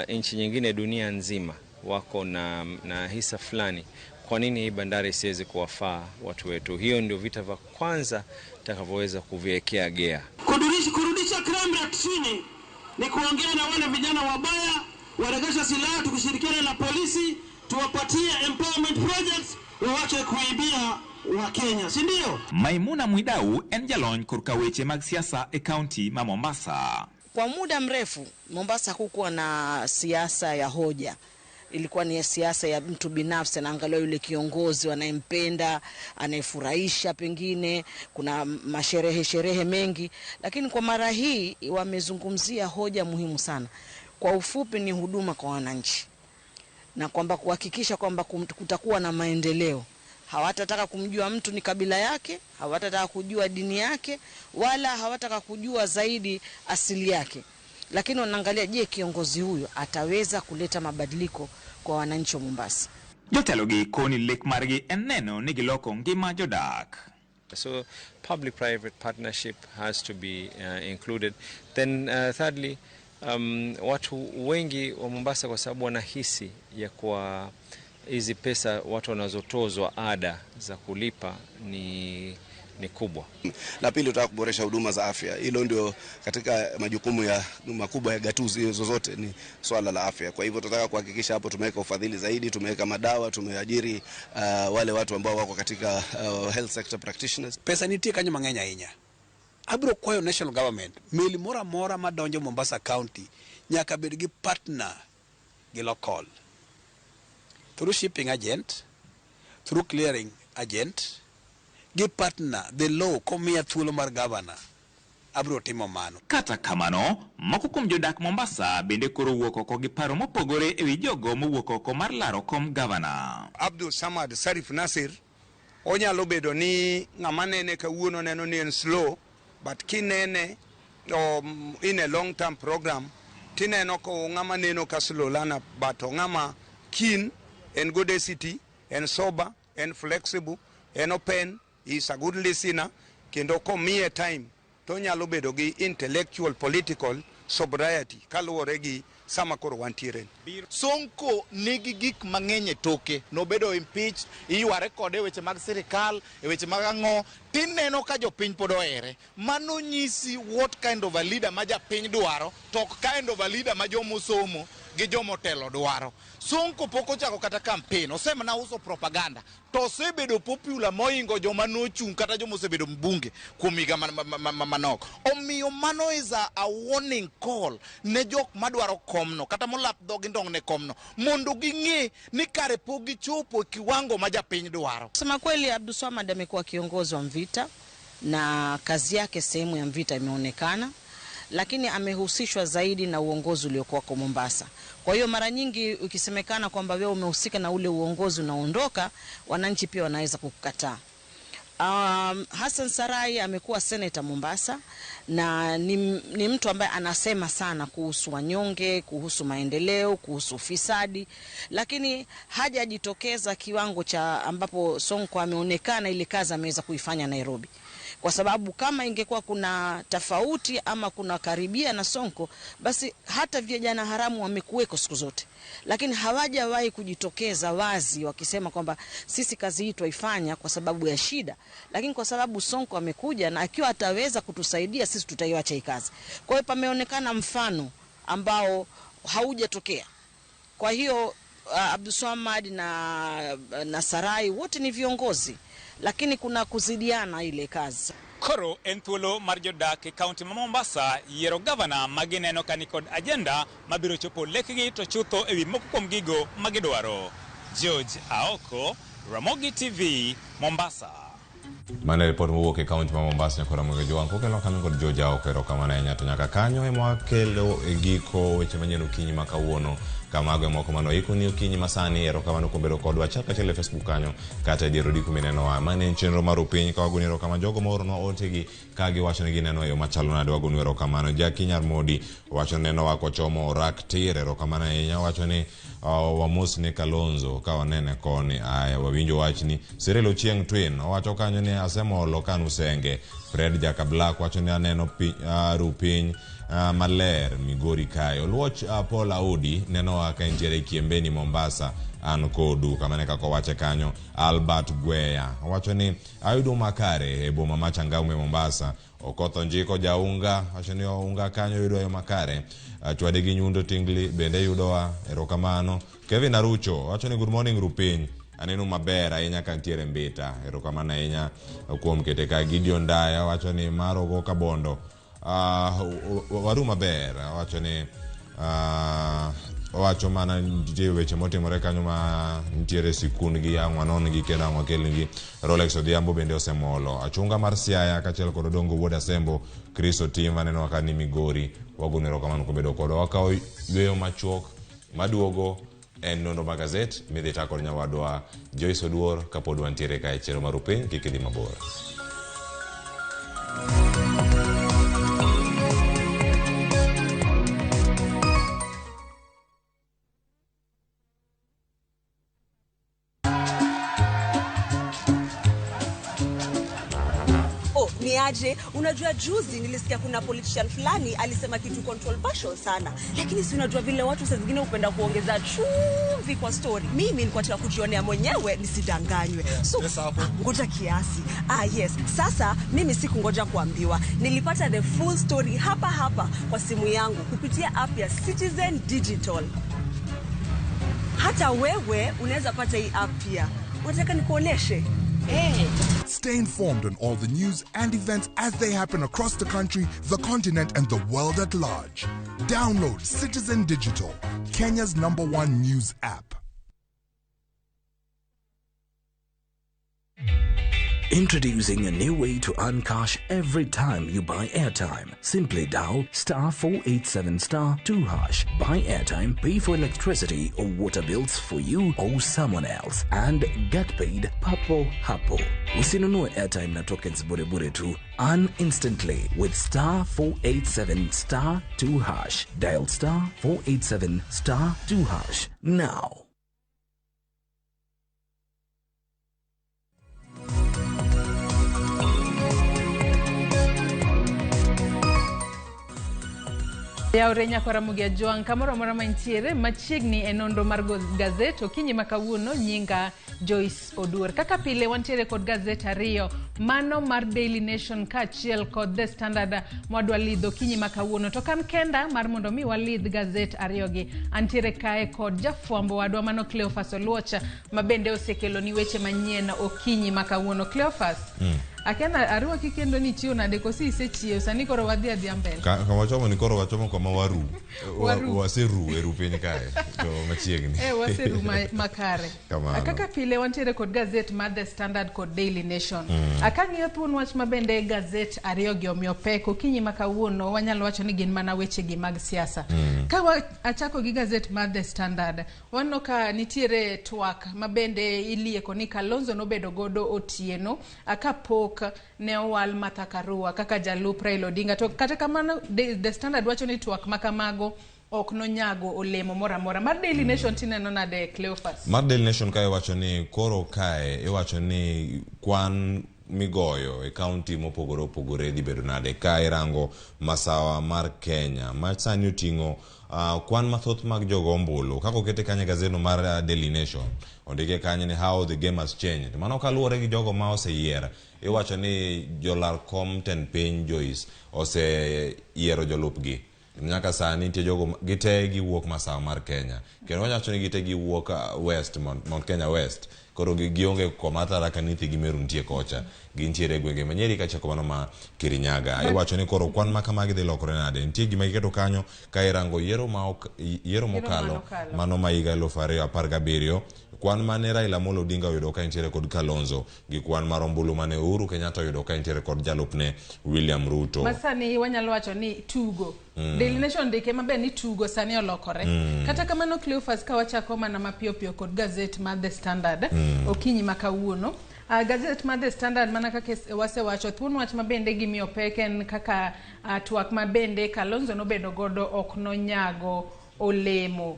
nchi nyingine dunia nzima wako na hisa fulani, kwa nini hii bandari isiweze kuwafaa watu wetu? Hiyo ndio vita vya kwanza tutakavyoweza kuviwekea gea. Kurudisha crime rate chini ni kuongea na wale vijana wabaya, waregesha silaha, tukishirikiana na polisi, tuwapatie empowerment projects, waache kuibia wa Kenya, si ndio? Maimuna Mwidau en jalony kurka weche mag siasa e kaunti ma Mombasa. Kwa muda mrefu Mombasa hakukuwa na siasa ya hoja. Ilikuwa ni siasa ya mtu binafsi, anaangalia yule kiongozi wanayempenda, anayefurahisha, pengine kuna sherehe mengi, lakini kwa mara hii wamezungumzia hoja muhimu sana. Kwa ufupi ni huduma kwa wananchi, na kwamba kuhakikisha kwamba kutakuwa na maendeleo. Hawatataka kumjua mtu ni kabila yake, hawatataka kujua dini yake, wala hawataka kujua zaidi asili yake. Lakini wanaangalia, je, kiongozi huyo ataweza kuleta mabadiliko kwa wananchi wa Mombasa? Jotelogi koni lek margi eneno nigiloko ngima jodak. So public-private partnership has to be included. Then thirdly, watu wengi wa Mombasa kwa sababu wanahisi ya kwa hizi pesa watu wanazotozwa ada za kulipa ni kubwa. La pili, tutaka kuboresha huduma za afya. Hilo ndio katika majukumu makubwa ya gatuzi zozote ni swala la afya. Kwa hivyo tunataka kuhakikisha hapo tumeweka ufadhili zaidi, tumeweka madawa, tumeajiri wale watu ambao wako katika health sector practitioners. Pesa nitie kanyo mang'eny ahinya. Abro kwayo national government meli mora madonjo Mombasa County nyaka bed gi partner gi local. Through shipping agent, through clearing agent, gi partner the law komia thuolo mar governor. Abro timo mano. Kata kamano, moko kuom jodak Mombasa bende koro wuok oko gi paro mopogore ewi jogo mowuok oko mar laro kom gavana. Abdul Samad Sharif Nasir onyalo bedo ni ng'ama nene kawuono neno ni en slow, but kinene in a long term program tineno ko ng'ama neno ka slow lana, but ng'ama keen, en good city, en sober, en flexible, en open, is a good listener, kendo komiye time to nyalo bedo gi intellectual political sobriety kaluwore gi sama koro wantiere. Sonko nigi gik mang'eny e toke, nobedo impeached, iyware kode e weche mag sirikal, e weche mag ang'o, tineno ka jopiny pod ohere. Mano nyisi what kind of a leader ma japiny dwaro, to ok kind of a leader ma jomosomo gi jomotelo dwaro. Sonko pok ochako kata campaign, osemana uso propaganda, to osebedo popular moingo joma nochung' kata joma osebedo mbunge kuom higa manok. Omiyo mano is a warning call ne jok madwaro komno kata molap dhogi ndong' ne komno mondo ging'e ni kare pok gichopo kiwango ma japiny dwaro. Sema kweli, Abdulswamad amekuwa kiongozi wa Mvita na kazi yake sehemu ya Mvita imeonekana, lakini amehusishwa zaidi na uongozi uliokuwa kwa Mombasa. Kwa hiyo mara nyingi ukisemekana kwamba wewe umehusika na ule uongozi unaondoka, wananchi pia wanaweza kukukataa. Hassan Sarai amekuwa senator Mombasa na ni mtu ambaye anasema sana kuhusu wanyonge, kuhusu maendeleo, kuhusu ufisadi, lakini hajajitokeza kiwango cha ambapo Sonko ameonekana ile kazi ameweza kuifanya Nairobi. Kwa sababu kama ingekuwa kuna tofauti ama kuna karibia na Sonko, basi hata vijana haramu wamekuweko siku zote. Lakini hawajawahi kujitokeza wazi wakisema kwamba sisi kazi hii tuifanya kwa sababu ya shida, lakini kwa sababu Sonko amekuja na akiwa ataweza kutusaidia sisi tutaiacha hii kazi. Kwa hiyo pameonekana mfano ambao haujatokea. Kwa hiyo Abdulswamad na Sarai wote ni viongozi, lakini kuna kuzidiana ile kazi. Koro en thuolo mar jodak e kaunti ma Mombasa yiero gavana magineno kani kod agenda mabiro chopo lekgi to chutho ewi moko kuom gigo magidwaro. George Aoko, Ramogi TV, Mombasa. Mane report mowuok e kaunti ma Mombasa nyakora Ramogi Joang kokelo kanyo kod George Aoko erokamano ahinya to nyaka kanyo ema wakelo e giko weche manyien okinyi ma kawuono. Kamago moko manoiko ni okinyi masani erokamano kuom bedo kodwa chaka chele Facebook kanyo kata diero diku mineno wa mane chenro mar piny ka wagonero kama jogo moorno otegi ka giwacho ni gineno yo machalo nade wagonero erokamano. Jaki Nyarmodi wacho neno wa kochomo orak tir erokamano ahinya, wacho ni wamos ne Kalonzo ka wanene koni. Aya wawinjo wachni Cyril Ochieng Twin wacho kanyo ni asemolo kan usenge. Fred Jaka Black wacho ni aneno rupiny maler Migori kayo. Luoch Paul Audi neno waka intiere Kiembeni Mombasa an kodu kamane kako wache kanyo. Albert Gweya wacho ni ayudo makare e boma ma Changamwe Mombasa. Okotho Njiko Jaunga wacho ni unga kanyo yudo yo makare. Chwade gi Nyundo Tingli bende yudowa erokamano. Kevin Arucho wacho ni good morning rupiny aneno maber ahinya ka ntiere Mbita erokamano ahinya kuom kete ka. Gideon Daya wacho ni maro go Kabondo waru maber, wacho ni wacho mana nitie weche motimore kanyo ma nitiere sikun gi ang'wanon gi kendo ang'wakel gi. Rolex Odhiambo bende osemolo. Achunga mar Siaya kachiel kod Odongo Wuod Asembo Chris Otim aneno waka ni Migori wagono erokamano kuom bedo kodwa. Wakawo yweyo machuok maduogo en nonro magazet midhi ta kod nyawadwa Joyce Oduor kapod wantiere ka e chero mar piny kik idhi mabor. Niaje, unajua juzi nilisikia kuna politician fulani alisema kitu controversial sana, lakini si unajua vile watu saa zingine upenda kuongeza chumvi kwa story. Mimi nilikuwa nataka kujionea mwenyewe nisidanganywe. So ngoja kiasi. Yes, sasa mimi sikungoja kuambiwa. Nilipata the full story hapa kwa simu yangu kupitia app ya Citizen Digital. Hata wewe unaweza pata hii app pia. Unataka nikuoneshe? Hey. Stay informed on all the news and events as they happen across the country, the continent, and the world at large. Download Citizen Digital, Kenya's #1 news app. Introducing a new way to earn cash every time you buy airtime. Simply dial *487*2#. Buy airtime, pay for electricity or water bills for you or someone else, and get paid papo hapo. Usinunue airtime na tokens bure bure tu. Earn instantly with *487*2#. Dial *487*2# now. Yaurenya kwa Ramogi Juang kamoro mora mantiere machiegni enondo mar gazet okinyi makawuono nyinga Joyce Odur. Kaka pile wantiere kod gazet ariyo, mano mar Daily Nation kachiel kod The Standard mwadwa lidho okinyi makawuono. To kan kenda mar mondo mi walidh gazet ariyogi antiere kae kod jafwambo wadwa mano Cleophas Oluocha mabende osekelo ni weche manyien okinyi makawuono. Cleophas, akena ariwa kikendo ni chio na deko si isechio sani koro wadhi adhi mbele. Kama chomo ni koro wachomo kwa mawaru. Waseru eru piny kae. To machiegni. Waseru makare. Kaka pile wantiere kod gazet mar The Standard kod Daily Nation. Akang'iyo thuon wach mabende gazet ariyogi omiyo pek okinyi makawuono wanyalo wacho ni gin mana weche gi mag siasa. Ka achako gi gazet mar The Standard, wanno ka nitiere twak mabende ilieko ni Kalonzo nobedo godo Otieno akapok ne owal Martha Karua kaka jalup Raila Odinga. To kata kamano The Standard wacho ni twak makamago ok nonyago olemo mora mora. Mar Daily Nation tineno nade Cleophas? Mar Daily Nation kae wacho ni koro kae wacho ni kwan migoyo e county mopogore opogore dhi bedo nade kae rango masawa mar Kenya ma sani oting'o kwan mathoth mag jogo ombulu kako okete kanye gazeno mar Daily Nation ondike kanye ni how the game has changed. Mano kaluwore gi jogo ma oseyier iwacho ni jolar kom ten piny Joyce oseyiero jolupgi nyaka sani nitie jogo gite giwuok masawa mar Kenya kendo wacho ni gite giwuok west Mount Kenya West koro gionge kwa Mathara nithi gi Meru nitie kocha gintiere gwenge manyeri kachako mano ma Kirinyaga. Iwacho ni koro kwan makamagi dhi lokore nade nitie gima iketo kanyo ka irango yiero mokalo mano ma higa 2017 kwan mane Raila Amolo Odinga oyudo ka intiere kod Kalonzo gi kwan mar ombulu mane Uhuru Kenyatta oyudo ka intiere kod jalupne William Ruto. Masani wanyalo wacho ni tugo Daily Nation ndike mabe ni tugo sani olokore. Kata kamano Cleophas ka wachako mana mapiyo piyo kod gazet mar The Standard okinyi makawuono. Gazet mar The Standard mana kaka wasewacho thuon wach mabende gimiyo peken kaka twak mabende Kalonzo nobedo godo ok nonyago olemo.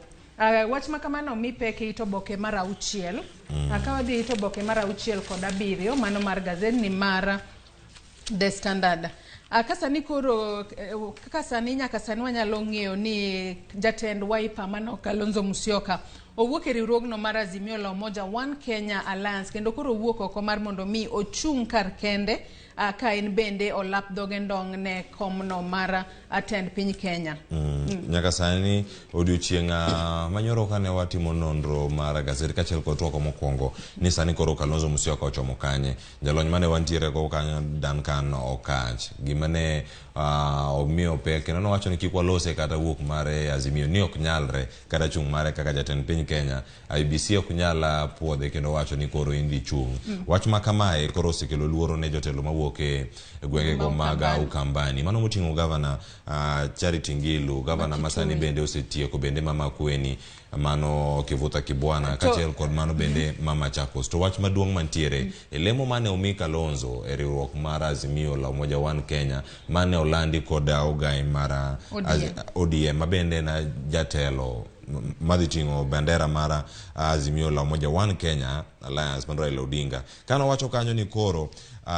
Wach makamano mi peke itoboke mar 6 akawadhi itoboke mar 6 kod 7 mano mar gazet ni mar The Standard. Kasani koro kasani nyaka sani wanyalo ng'eyo ni jatend Wiper mano Kalonzo Musyoka owuok e riwruogno mar Azimio la Umoja One Kenya Alliance kendo koro owuok oko mar mondo mi ochung' kar kende ka en bende olap dhoge ndong' ne komno mar atend piny Kenya. Nyaka sani odiochienga manyoro kane watimo nonro mar gazet kachiel kod twak mokwongo ni sani koro Kalonzo Musyoka ochomo kanye jalony mane wantiere go kanyo Duncan Okach gimane omiyo pek kendo nowacho ni kik walose kata wuok mare Azimio ni ok nyalre kata chung' mare kaka jatend piny Kenya IBC ok nyala puodhe kendo wacho ni koro indi chung'. Wach makamae koro osekelo luoro ne jotelo mawuok e gwenge go maga Ukambani mano moting'o gavana Charity Ngilu gavana masani bende osetieko bende Mama Kweni mano Kivuta Kibwana kachiel kod mano bende Mama Chapos. To wach maduong' mantiere lemo mane omi Kalonzo e riwruok mar Azimio la Umoja One Kenya mane olandi kod ogai mar ODM mabende na jatelo madhi ting'o bandera mara Azimio la Umoja One Kenya Alliance mar Raila Odinga kano wacho kanyo ni koro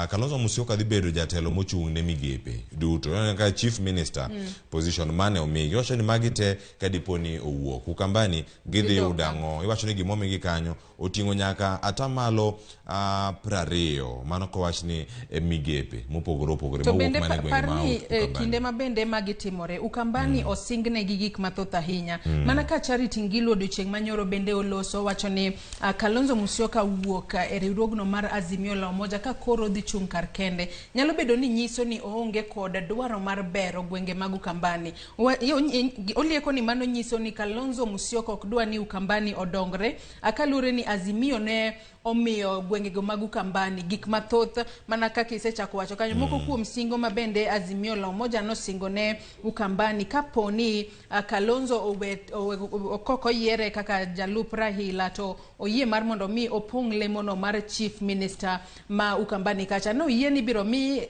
Kalonzo Musyoka dhi bedo jatelo mochung' ne migepe duto ka chief minister position mane omigi wacho ni magi te kadiponi owuok Ukambani gidhi udang'o iwacho ni gimomigi kanyo oting'o nyaka atamalo 20 mano ko wach ni migepe mopogore opogore mawuok mane gwenge ma Ukambani kinde mabende magitimore Ukambani osingne gi gik mathoth ahinya mana ka Charity Ngilu odiochieng' manyoro bende oloso wacho ni Kalonzo Musyoka wuok e riwruogno mar Azimio la Umoja ka koro dhi chung' kar kende nyalo bedo ni nyiso ni oonge kod dwaro mar bero gwenge mag Ukambani. Olieko ni mano nyiso ni Kalonzo Musyoka ok dwa ni Ukambani odongre akalure ni Azimio ne omiyo gwengego mag Ukambani gik mathoth mana kaka isechako wacho kanyo moko kuom singo mabende Azimio la Umoja nosingo ne Ukambani kaponi Kalonzo okoko yiere kaka jalup Raila to oyie mar mondo mi opong' lemono mar chief minister ma Ukambani kacha no yie ni biro mi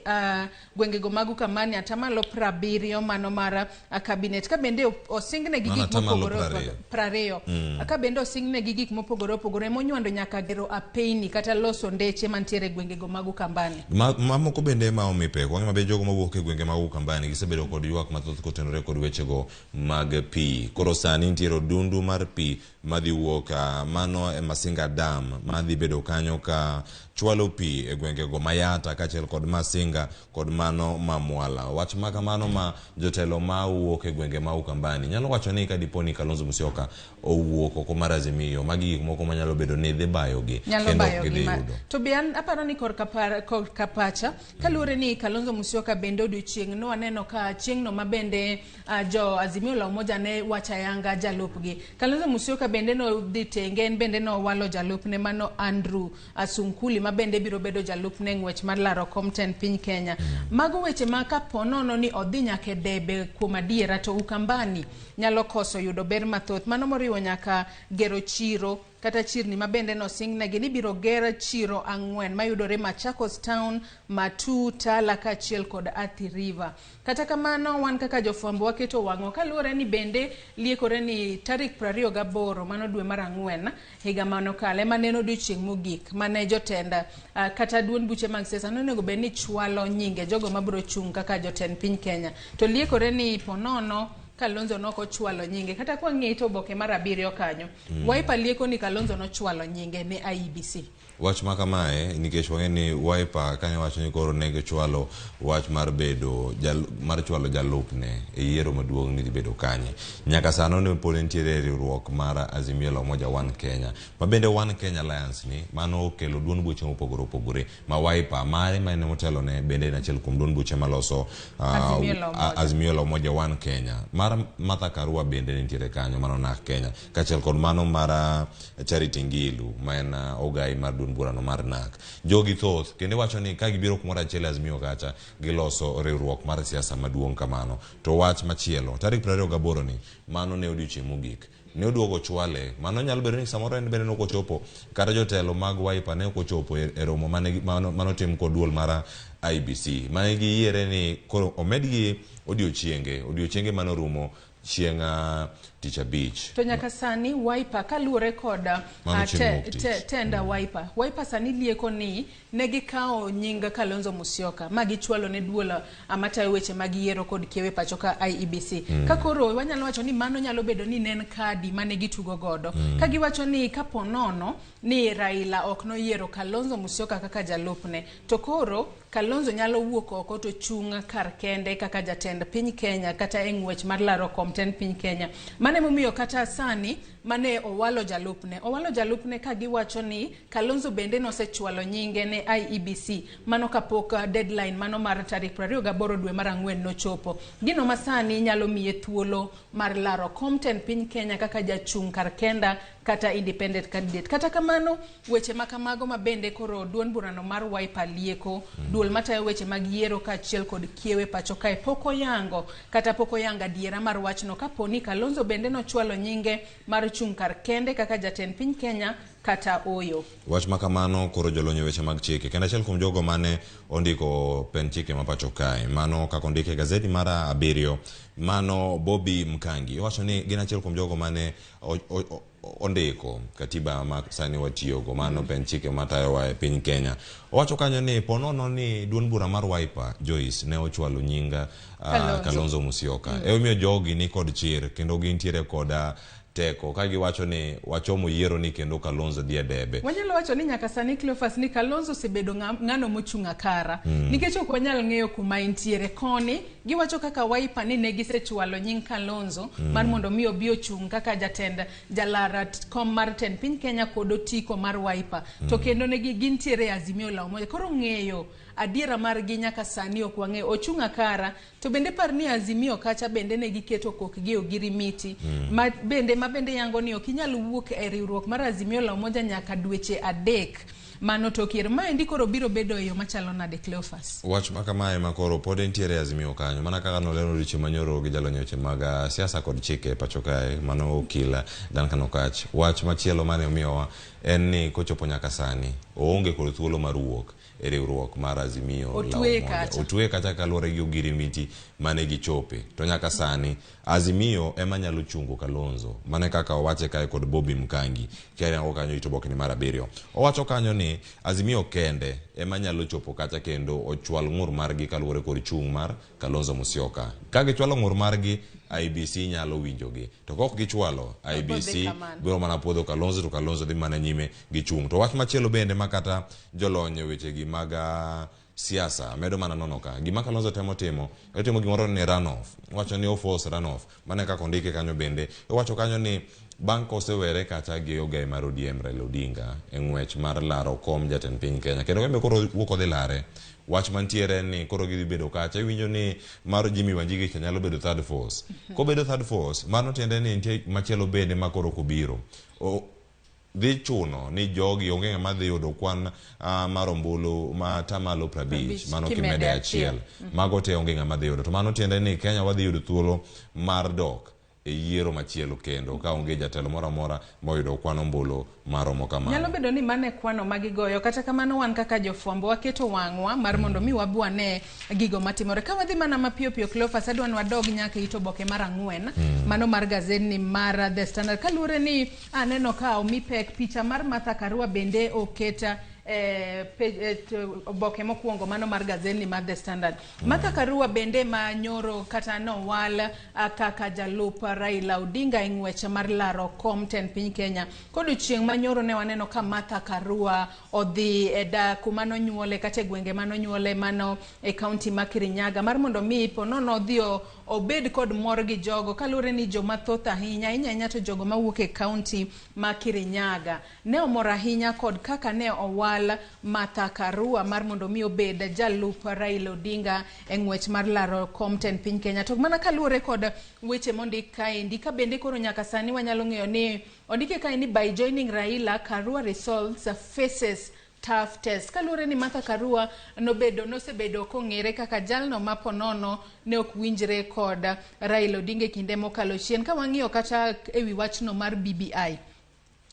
gwengego mag Ukambani atamalo 70 mano mar cabinet ka bende osingne gi gik mopogore opogore ka bende osingne gi gik mopogore opogore monywando nyaka gero Piny kata loso ndeche mantiere gwengego mag Ukambani mamoko bende ma omipe kwa mabe jogo mawuok e gwenge mag Ukambani gisebedo kod ywak mathoth kotenore kod wechego mag pi koro sani nitiere dundu mar pi madhi wuok mano e Masinga Dam madhi bedo kanyo ka chwalo pi e gwengego mayata kaachiel kod Masinga kod mano mamwala wach maka mano ma jotelo ma wuok e gwenge ma Ukambani nyalo wacho ni ka diponi Kalonzo Musyoka owuok oko mar Azimio magi gik moko manyalo bedo ni dhi bayogi kendo gidhi yudo to bian aparo ni korka pacha kaluore ni Kalonzo Musyoka bende odiochieng' no aneno ka chieng'no mabende jo Azimio la Umoja ne wachayanga jalupgi Kalonzo Musyoka bende no dhi tenge bende no walo jalupne mano Andrew Asunkuli mabende biro bedo jalupne ng'wech mar laro Compton piny Kenya mago weche ma kaponono ni odhi nyaka debe kuom adiera to Ukambani nyalo koso yudo ber mathoth mano moriwo nyaka gero chiro kata chirni mabende no singnegi ni biro gero chiro 4 mayudore Machakos Town, Matu, Tala kaachiel kod Athi River. Kata kamano wan kaka jofwambo waketo wang'o kaluwore ni bende liekore ni tarik 28 mano dwe mar 4 higa mano kale maneno odiochieng' mogik mane jotenda kata duond buche mag siasa nonego bed ni chwalo nyinge jogo mabiro chung' kaka jotend piny Kenya to liekore ni ponono Kalonzo noko chwalo nyinge kata kwa ng'eto boke mar 7 kanyo Wiper lieko ni Kalonzo no chwalo nyinge ne IEBC wach maka mae nikech wang'e ni Wiper kanyo wacho ni koro nege chwalo wach mar bedo mar chwalo jalupne e yiero maduong' ni bedo kanye nyaka sano ne pod nitiere riwruok mar Azimio la Umoja One Kenya mabende One Kenya Alliance ni mano okelo duond buche mopogore opogore ma Wiper mare mane motelo ne bende na achiel kuom duond buche maloso Azimio la Umoja One Kenya mar Martha Karua bende nitiere kanyo mano na Kenya kaachiel kod mano mar Charity Ngilu ma en ogai mar burano mar nak jogi thoth kendo wacho ni ka gibiro kumora achiel Azimio kacha giloso riwruok mar siasa maduong' kamano to wach machielo tarik 28 ni mano ne odiochieng' mogik ne oduogo chwale mano nyalo bedo ni samoro en bende nokochopo kata jotelo mag Wiper ne okochopo e romo mano tim kod duol mar IEBC mane giyiere ni koro omedgi odiochienge mano rumo chieng' Tich Abich to nyaka sani Wiper kaluore kod tenda Wiper sani lieko ni negikawo nying Kalonzo Musyoka magichwalo ne duola amatayo weche magiyiero kod kiewe pacho ka IEBC kakoro wanyalo wacho ni mano nyalo bedo ni nen kadi mane gitugo godo kagiwacho ni kaponono ni Raila ok noyiero Kalonzo Musyoka kaka jalupne to koro Kalonzo nyalo wuok oko to chung' kar kende kaka jatend piny Kenya kata e ng'wech mar laro Compton piny Kenya mane momiyo kata sani mane owalo jalupne ka giwacho ni Kalonzo bende nosechwalo nyinge ne IEBC mano kapok deadline mano mar tarik 28 dwe mar 4 nochopo gino masani nyalo miye thuolo mar laro Compton piny Kenya kaka jachung' kar kenda kata independent candidate kata kamano weche makamago mabende koro duond burano mar Wiper lieko duol matayo weche mag yiero kaachiel kod kiewe pacho kae poko yanga diera mar wachno kaponi Kalonzo bende nochwalo nyinge mar chung' kar kende kaka jatend piny Kenya kata oyo wach makamano koro jolonyo weche mag chike kendo achiel kuom jogo mane ondiko pen chike mapacho kae mano kako ndike gazeti mara 7 mano Bobby Mkangi wacho ni gin achiel kuom jogo mane ondiko katiba ma sani watiyogo mano pen chike matayo wa e piny Kenya wacho kanyo ni ponono ni duond bura mar Wiper Joyce ne ochwalo nyinga Kalonzo Musyoka omiyo jogi ni kod chir kendo gintiere kod teko kagi wacho ni wachomo yiero ni kendo Kalonzo dhie debe wanyalo wacho ni nyaka sani Cleophas ni Kalonzo sebedo ng'ano mochunga kara nikech ok wanyal ng'eyo kuma intiere koni giwacho kaka Wiper ni ne gisechwalo nying Kalonzo mar mondo mi obi ochung' kaka jatend jalara kom mar ten piny Kenya kod otiko mar Wiper to kendo ne gintiere Azimio la Umoja koro ng'eyo adiera margi nyaka sani ok wang'e ochunga kara to bende par ni Azimio kacha bende ne giketo kokgi ogirimiti ma bende yango ni ok inyal wuok e riwruok mar Azimio la Umoja nyaka dweche 3 mano to kier ma indi koro biro bedo yo machalo nade Cleophas. Wach makamae makoro pod entiere Azimio kanyo mana kaka nolero richo manyoro gi jalonyo weche mag siasa kod chike pacho kae mano okila Duncan Okach. Wach machielo mane omiyowa en ni kochopo nyaka sani oonge kod thuolo mar wuok e riwruok mar Azimio la Umoja. Otwe kacha kaluwore gi ogirimiti mane gichope to nyaka sani Azimio ema nyalo chungo Kalonzo mane kaka owache kae kod Bobby Mkangi kaya okanyo itobok ni mara 7. Owacho kanyo ni Azimio kende ema nyalo chopo kacha kendo ochwal ng'ur margi kaluwore kod chung mar Kalonzo Musyoka. Ka gichwalo ng'ur margi IBC nyalo winjogi to kok gichwalo IBC biro mana podho Kalonzo to Kalonzo dhi mana nyime gi chung. To wach machielo bende makata jolonye weche gi mag siasa medo mana nono ka gima Kalonzo temo gimoro ni runoff. Wacho ni force runoff mane kaka ondike kanyo bende wacho kanyo ni bang' kosewere kacha gi ogai mar ODM Raila Odinga e ng'wech mar laro kom jatend piny Kenya kendo kembe koro wuok odhi lare. Wach mantiere ni koro gidhi bedo kacha winjo ni mar Jimmy Wanjigi nyalo bedo third force. Ko bedo third force mano tiende ni nitie machielo bende makoro kobiro dhi chuno ni jogi onge ng'ama dhi yudo kwan mar ombulu ma tamalo 50 mano kimede achiel mago te onge ng'ama dhi yudo to mano tiende ni Kenya wadhi yudo thuolo mar dok e yiero machielo kendo ka onge jatelo moro amora moyudo kwan ombulu maromo kamano. Nyalo bedo ni mane kwano magigoyo kata kamano wan kaka jofwambo waketo wang'wa mar mondo mi wabwane gigo matimore ka wadhi mana mapiyo piyo Cleophas adwan wadog nyaka itoboke mar 4 mano mar gazeti mar The Standard kaluwore ni aneno ka omi pek picha mar Martha Karua bende oketa oboke mokwongo mano mar gazeti mar The Standard. Martha Karua bende manyoro kata no wal kaka jalup Raila Odinga e ng'wech mar laro kom ten piny Kenya. Kod chieng' manyoro ne waneno ka Martha Karua odhi e kuma nonyuole kata gwenge manonyuole mano e kaunti ma Kirinyaga mar mondo mi ponono odhi obed kod mor gi jogo kaluwore ni joma thoth ahinya to jogo mawuok e kaunti ma Kirinyaga ne omor ahinya kod kaka ne owal Martha Karua mar mondo mi obed jalup Raila Odinga e ng'wech mar laro kom ten piny Kenya. To mana kaluwore kod weche mondik kaendi ka bende koro nyaka sani wanyalo ng'eyo ni ondike kaendi by joining Raila Karua resolves faces tough test. Kaluwore ni Martha Karua nosebedo kong'ere kaka jalno maponono ne ok winjre kod Raila Odinga kinde mokalo chien ka wang'iyo kata ewi wachno mar BBI.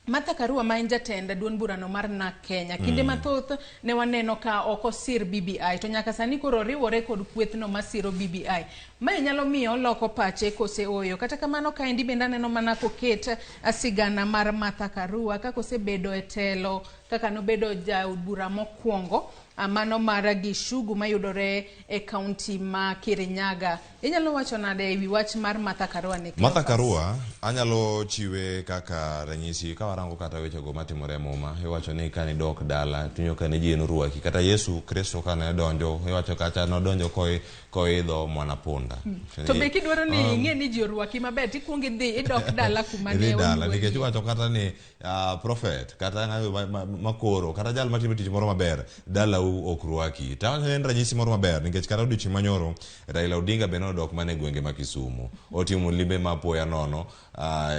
Martha Karua ma en jatend duond burano mar NAK Kenya kinde mathoth ne waneno ka ok osir BBI to nyaka sani koro riwore kod kwethno masiro BBI. Ma nyalo miyo loko pache kose oyo kata kamano kaendi bende aneno mana koket asigana mar Martha Karua kaka osebedo e telo kaka nobedo jaod bura mokwongo mano mar Gishugu mayudore e kaunti ma Kirinyaga. Inyalo wacho nade ewi wach mar Martha Karua ne Martha Karua anyalo chiwe kaka ranyisi ka warango kata weche go matimore Muma iwacho ni kani dok dala tunyo kane ji noruaki kata Yesu Kristo kane donjo iwacho kacha nodonjo koidho mwana punda. To be kidwaro ni ing'e ni ji oruaki maber tikwongi dhi idok dala kuma ne dala nikech iwacho kata ni prophet kata makoro kata jal matimo tich moro maber dala ok ruaki. Tawanyo en ranyisi moro maber nikech kata odiochieng' manyoro Raila Odinga be nodok mane gwenge ma Kisumu. Otimo limbe mapoya nono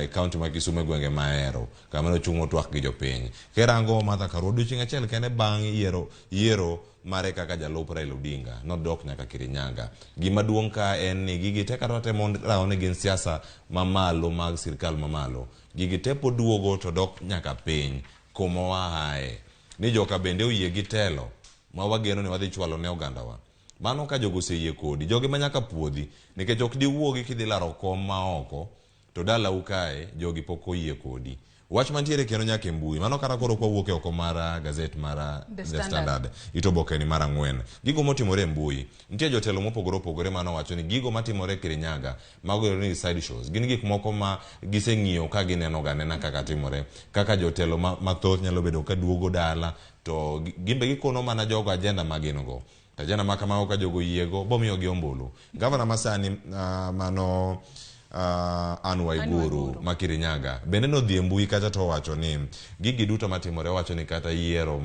e kaunti ma Kisumu e gwenge maero kama nochungo twak gi jopiny. Kerango Martha Karua odiochieng' achiel kende bang' yiero mare kaka jalup Raila Odinga nodok nyaka Kirinyaga. Gima duong' ka en ni gigi te kata temo raone gin siasa mamalo mag sirkal mamalo. Gigi te poduogo to dok nyaka piny kuma wahae. Ni joka bende oyie gi telo ma wageno ni wadhi chwalo ne ogandawa. Mano ka jogo oseyie kodi jogi manyaka puodhi nikech ok diwuogi kidhi laro kom ma oko to dala ukae jogi pok oyie kodi. Wach mantiere kendo nyaka mbui mano kata koro kwa wuoke oko mar gazet mar The Standard itoboke ni mara 4 gigo motimore mbui nitie jotelo mopogore mano wacho ni gigo matimore Kirinyaga mago ni side shows gin gik moko ma giseng'iyo ka gineno ganena kaka timore kaka jotelo mathoth nyalo bedo ka duogo dala to gimbe gikono mana jogo agenda maginogo ajenda makama ka jogo yiego bomiyo gi ombulu. Governor masani mano Waiguru ma Kirinyaga bende no dhi mbui kata to wacho ni gigi duto matimore wacho ni kata yiero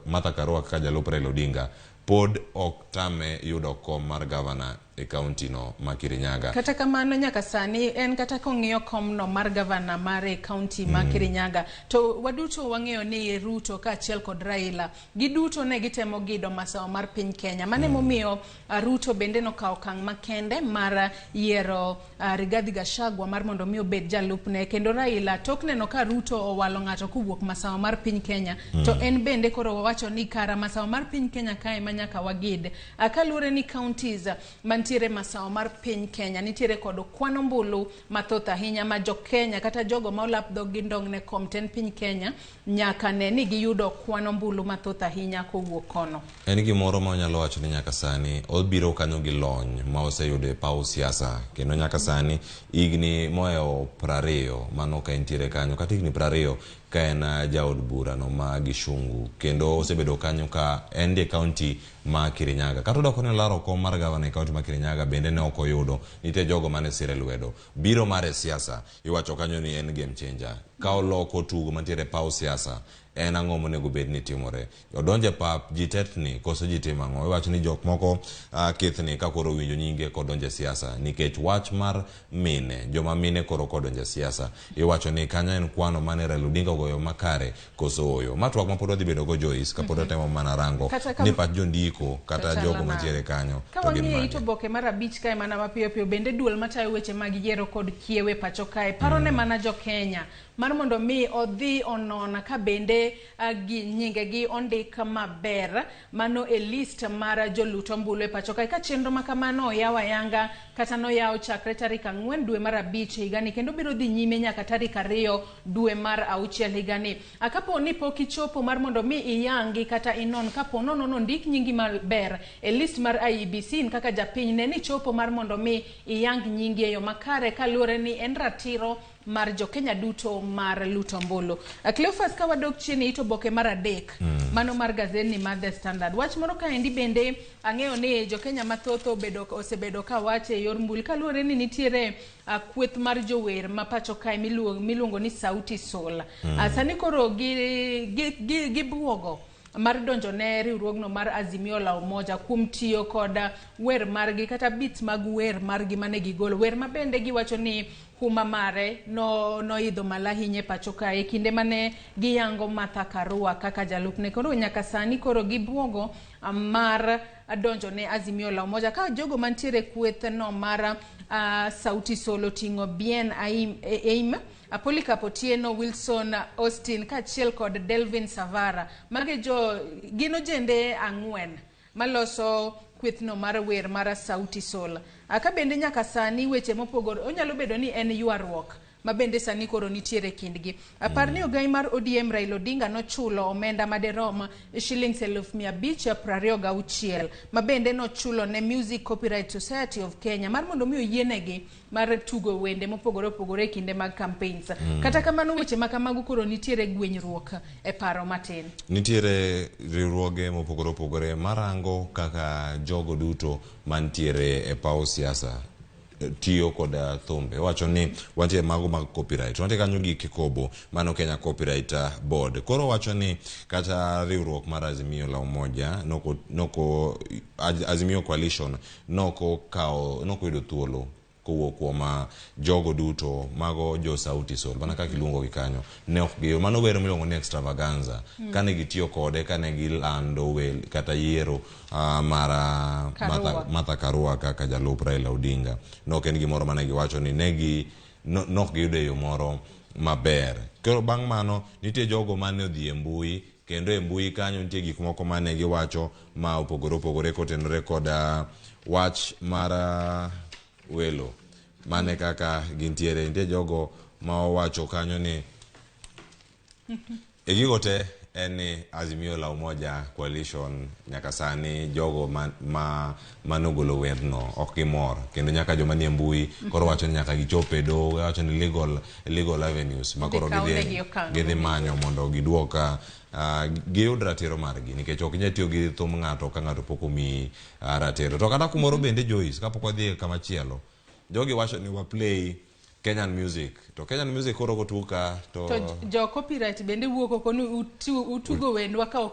Martha Karua kaka jalup Raila Odinga pod ok tame yudo kom mar gavana e kaunti no ma Kirinyaga. Kata kamano nyaka sani en kata kong'iyo kom no mar gavana mar e kaunti ma Kirinyaga to waduto wang'eyo ni Ruto kaachiel kod Raila giduto ne gitemo gido masawa mar piny Kenya. Mane momiyo Ruto bende nokawo okang' makende mar yiero Rigathi Gachagua mar mondo mi obed jalupne, kendo Raila tok neno ka Ruto owalo ng'ato kuwuok masawa mar piny Kenya to en bende koro wawacho ni kara masawa mar piny Kenya kae manyaka wagid. Kaluwore ni counties mantiere masawa mar piny Kenya nitiere kod kwano mbulu mathoth ahinya ma jo Kenya kata jogo ma olap dhog gi ndong ne komten piny Kenya nyaka ne ni giyudo kwano mbulu mathoth ahinya kowuok kono. En gimoro ma onyalo wacho ni nyaka sani obiro kanyo gi lony ma oseyudo e paw siasa, kendo nyaka sani igni moeo 20 mano ka entiere kanyo kata igni 20 ka en jaod bura no ma Gishungu, kendo osebedo kanyo ka en de kaunti ma Kirinyaga. Kata doko ne laro kom mar gavana e kaunti ma Kirinyaga bende ne ok oyudo. Nitie jogo mane sire lwedo. Biro mar siasa iwacho kanyo ni en game changer. Ka oloko tugo mantiere paw siasa en ang'o monego bed ni timore. Odonje pap ji tetni koso ji timo ang'o. Iwacho ni jok moko kithni ka koro winjo nyinge kodonje siasa nikech wach mar mine, joma mine koro kodonje siasa. Iwacho ni kanya en kwano mane Raila Odinga ogoyo makare koso oyo. Matwak ma pod odhi bedo go Joyce ka pod otemo mana rango ni pat jondiko kata jogo mantiere kanyo. Ka wang'iyo ito boke mar 5 kae mana mapiyo piyo bende duol matayo weche mag yiero kod kiewe pacho kae paro ne mana jo Kenya mar mondo mi odhi onona ka bende nyinge gi ondika maber mano e list mar joluto mbulu e pacho kae. Ka chenro makamano oyaw ayanga kata noyaw chakre tarik 4 dwe mar 5 higani kendo biro dhi nyime nyaka tarik 2 dwe mar 6 higani. Kapo ni pok ichopo mar mondo mi iyangi kata inon kapo nono ndik nyingi maber e list mar IEBC kaka japiny ne ni chopo mar mondo mi iyang nyingi e yo makare kaluwore ni en ratiro mar jo Kenya duto mar luto mbulu. Cleophas ka wadok chien ito boke mar 3 mano mar gazeti mar The Standard. Wach moro ka endi bende ang'eyo ni jo Kenya mathoth osebedo ka wache yor mbul kaluwore ni nitiere kweth mar jower ma pacho kae miluongo ni Sauti Sol. Sani koro gibuogo mar donjo ne riwruogno mar Azimio la Umoja kuom tiyo kod wer margi kata beats mag wer margi mane gigolo, wer ma bende giwacho ni huma mare no idho malahinye pacho kae kinde mane giyango Martha Karua kaka jalupne. Koro nyaka sani koro gibuogo mar donjo ne Azimio la Umoja ka jogo mantiere kweth no mar Sauti Sol oting'o Bien Aim, Apolika Potieno, Wilson Austin kaachiel kod Delvin Savara. Mage gino jende 4 maloso kwethno mar wer mar Sauti Sol. Ka bende nyaka sani weche mopogore onyalo bedo ni en ywaruok ma bende sani koro nitiere kindgi. Par ni ogai mar ODM Raila Odinga nochulo omenda maderom shillings 526 ma bende nochulo ne Music Copyright Society of Kenya mar mondo mi oyienegi mar tugo wende mopogore opogore kinde mag campaigns. Kata kamano weche makamago koro nitiere gwenyruok e paro matin. Nitiere riwruoge mopogore opogore marango kaka jogo duto mantiere e paw siasa tiyo kod thumbe. Wacho ni wantie mago mag copyright. Wantie kanyo gi Kikobo mano Kenya Copyright Board. Koro wacho ni kata riwruok mar Azimio la Umoja noko Azimio Coalition noko yudo thuolo kowuok kuom jogo duto mago jo Sauti Sol bana kaka iluongo gi kanyo ne ok giyo mano wer miluongo ni extravaganza kane gitiyo kode kane gilando wel kata yiero mara Martha Karua kaka jalup Raila Odinga. Nok en gimoro mane giwacho ni nok giyudo yo moro maber. Koro bang' mano nitie jogo mane odhi e mbui kendo e mbui kanyo nitie gik moko mane giwacho ma opogore kotenore kod wach mara welo mane kaka gintiere. Nitie jogo ma owacho kanyo ni egigote en Azimio la Umoja Coalition nyaka sani jogo manogolo werno ok gimor kendo nyaka joma nie mbui koro wacho ni nyaka gichope do wacho ni legal avenues ma koro gidhi manyo mondo giduoka giyud ratiro margi nikech ok nyalo tiyo gi thum ng'ato ka ng'ato pok omi ratiro. To kata kumoro bende Joyce kapok odhi kama chielo jogi wacho ni wa play Kenyan music. To Kenyan music koro kotuka to jo copyright bende wuoko konu utugo wendwa ka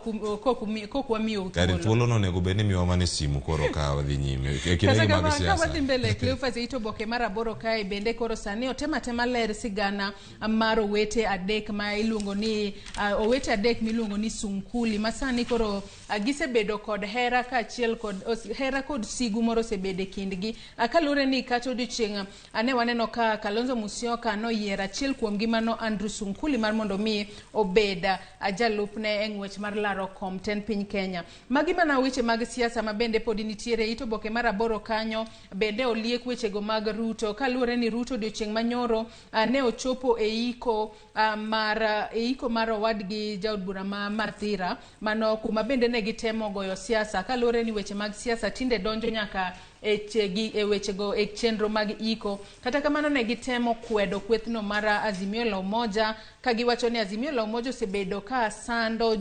kokwa miyo kari thuolo no nego bende miwa mane simu koro ka wadhi nyime kasa ka wadhi mbele Cleophas ito boke mar aboro kae bende koro sani otema ler sigana mar owete adek ma iluongo ni owete adek miluongo ni Sunkuli masani koro gisebedo kod hera ka achiel kod hera kod sigu moro sebede kindgi kalure ni kato odiochieng' ane waneno ka Kalonzo Musyoka no yiero achiel kuom gi mano Andrew Sunkuli mar mondo mi obeda ajalupne eng'wech mar laro kom ten piny Kenya. Magi mana weche mag siasa ma bende pod nitiere ito boke mar aboro kanyo bende oliek wechego mag Ruto kalure ni Ruto odiochieng' manyoro ne ochopo iko mar owadgi jaod bura ma Mathira mano kuma bende ne gitemo goyo siasa kalure ni weche mag siasa tinde donjo nyaka e wechego e chenro mag iko kata kamano ne gitemo kwedo kwethno mar Azimio la Umoja ka giwacho ni Azimio la Umoja osebedo ka sando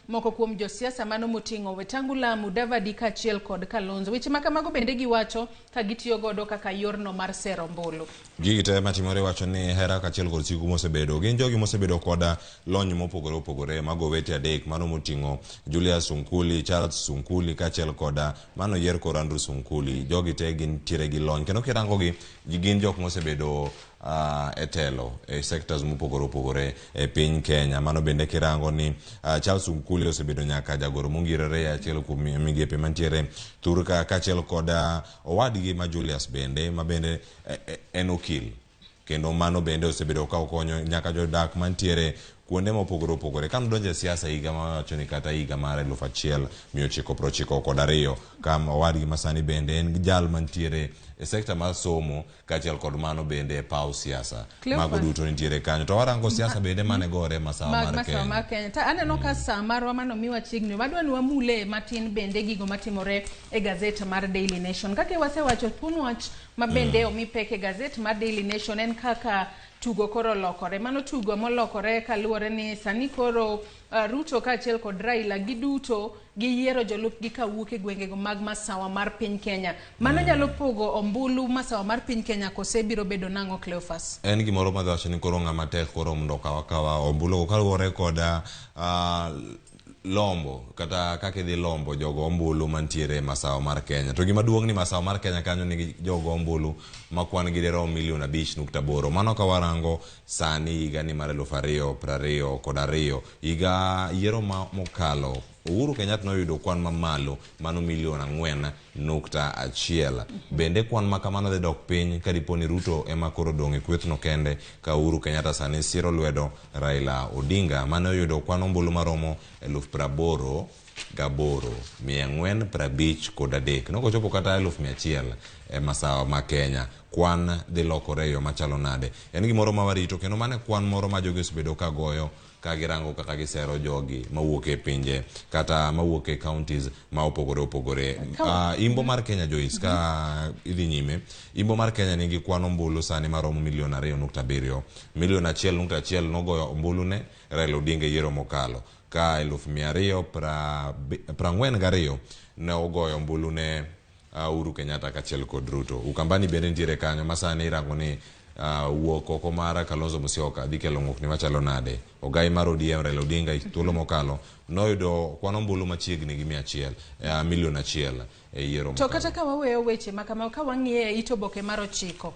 moko kuom josiasa mano moting'o Wetangula Mudavadi ka achiel kod Kalonzo weche makamago bende giwacho ka gitiyo godo kaka yorno mar sero mbulu. Gigi te matimore wacho ni hera ka achiel kod sigu mosebedo gin jogi mosebedo koda lony mopogore opogore mago wete adek mano moting'o Julius Sunkuli, Charles Sunkuli ka achiel koda mano yier kod Andrew Sunkuli jogi te gin tiere gi lony kendo kirango gi gin jok mosebedo etelo e sectors mopogore opogore e piny Kenya mano bende kirango ni Charles Sunkuli osebedo nyaka jagoro mongirore achiel kuom migepe mantiere Thurka ka achiel koda owadgi ma Julius bende ma bende en okil kendo mano bende osebedo ka okonyo nyaka jodak mantiere kuonde mopogore opogore kan donje siasa higa mawacho ni kata higa mar 1992 kam owadgi masani bende en jal mantiere e sekta mar somo kaachiel kod mano bende paw siasa mago duto nitiere kanyo to warango siasa bende mane gore masawa mar Kenya ta aneno ka saa marwa mano miwa chiegni wadwani wamule matin bende gigo matimore e gazet mar Daily Nation kaka wasewacho punwach ma bende omi peke gazet mar Daily Nation en kaka tugo koro lokore mano tugo molokore kaluwore ni sani koro Ruto ka achiel kod Raila giduto giyiero jolupgi kawuok e gwengego mag masawa mar piny Kenya mano nyalo pogo ombulu masawa mar piny Kenya kosebiro bedo nang'o Cleophas en gimoro madwacho ni koro ng'ama tek koro mondo kawa ombulu kaluwore koda lombo kata kaka idhi lombo jogo ombulu mantiere masawa mar Kenya to gima duong' ni masawa mar Kenya kanyo nigi jogo ombulu makwan gi dero 5.8 mano ka warango sani higa ni mar 2022 higa yiero mokalo Uhuru Kenyatta noyudo kwan mamalo mano 4.1 bende kwan makamano dhi dok piny kadiponi Ruto ema koro dong' e kwethno kende ka Uhuru Kenyatta sani siro lwedo Raila Odinga mano oyudo kwan ombulu maromo 88,453 nokochopo kata 100,000 e masawa ma Kenya kwan dhi lokore yo machalo nade en gimoro mawarito kendo mane kwan moro ma jogi osebedo ka goyo ka girango kaka gisero jogi mawuok e pinje kata mawuok e counties ma opogore imbo mar Kenya Joyce ka idhi nyime imbo mar Kenya nigi kwan ombulu sani maromo 2.7 1.1 nogoyo ombulu ne Raila Odinga yiero mokalo ka 242 ne ogoyo ombulu ne Uhuru Kenyatta kachiel kod Ruto Ukambani bende nitiere kanyo masani irango ni wuok oko mar Kalonzo Musyoka dhi kelo ng'ukni machalo nade ogai mar ODM Raila Odinga thuolo mokalo noyudo kwan ombulu machiegni gi 100 milion 1 e yiero to kata ka waweyo weche makama ka wang'iye ito boke mar 9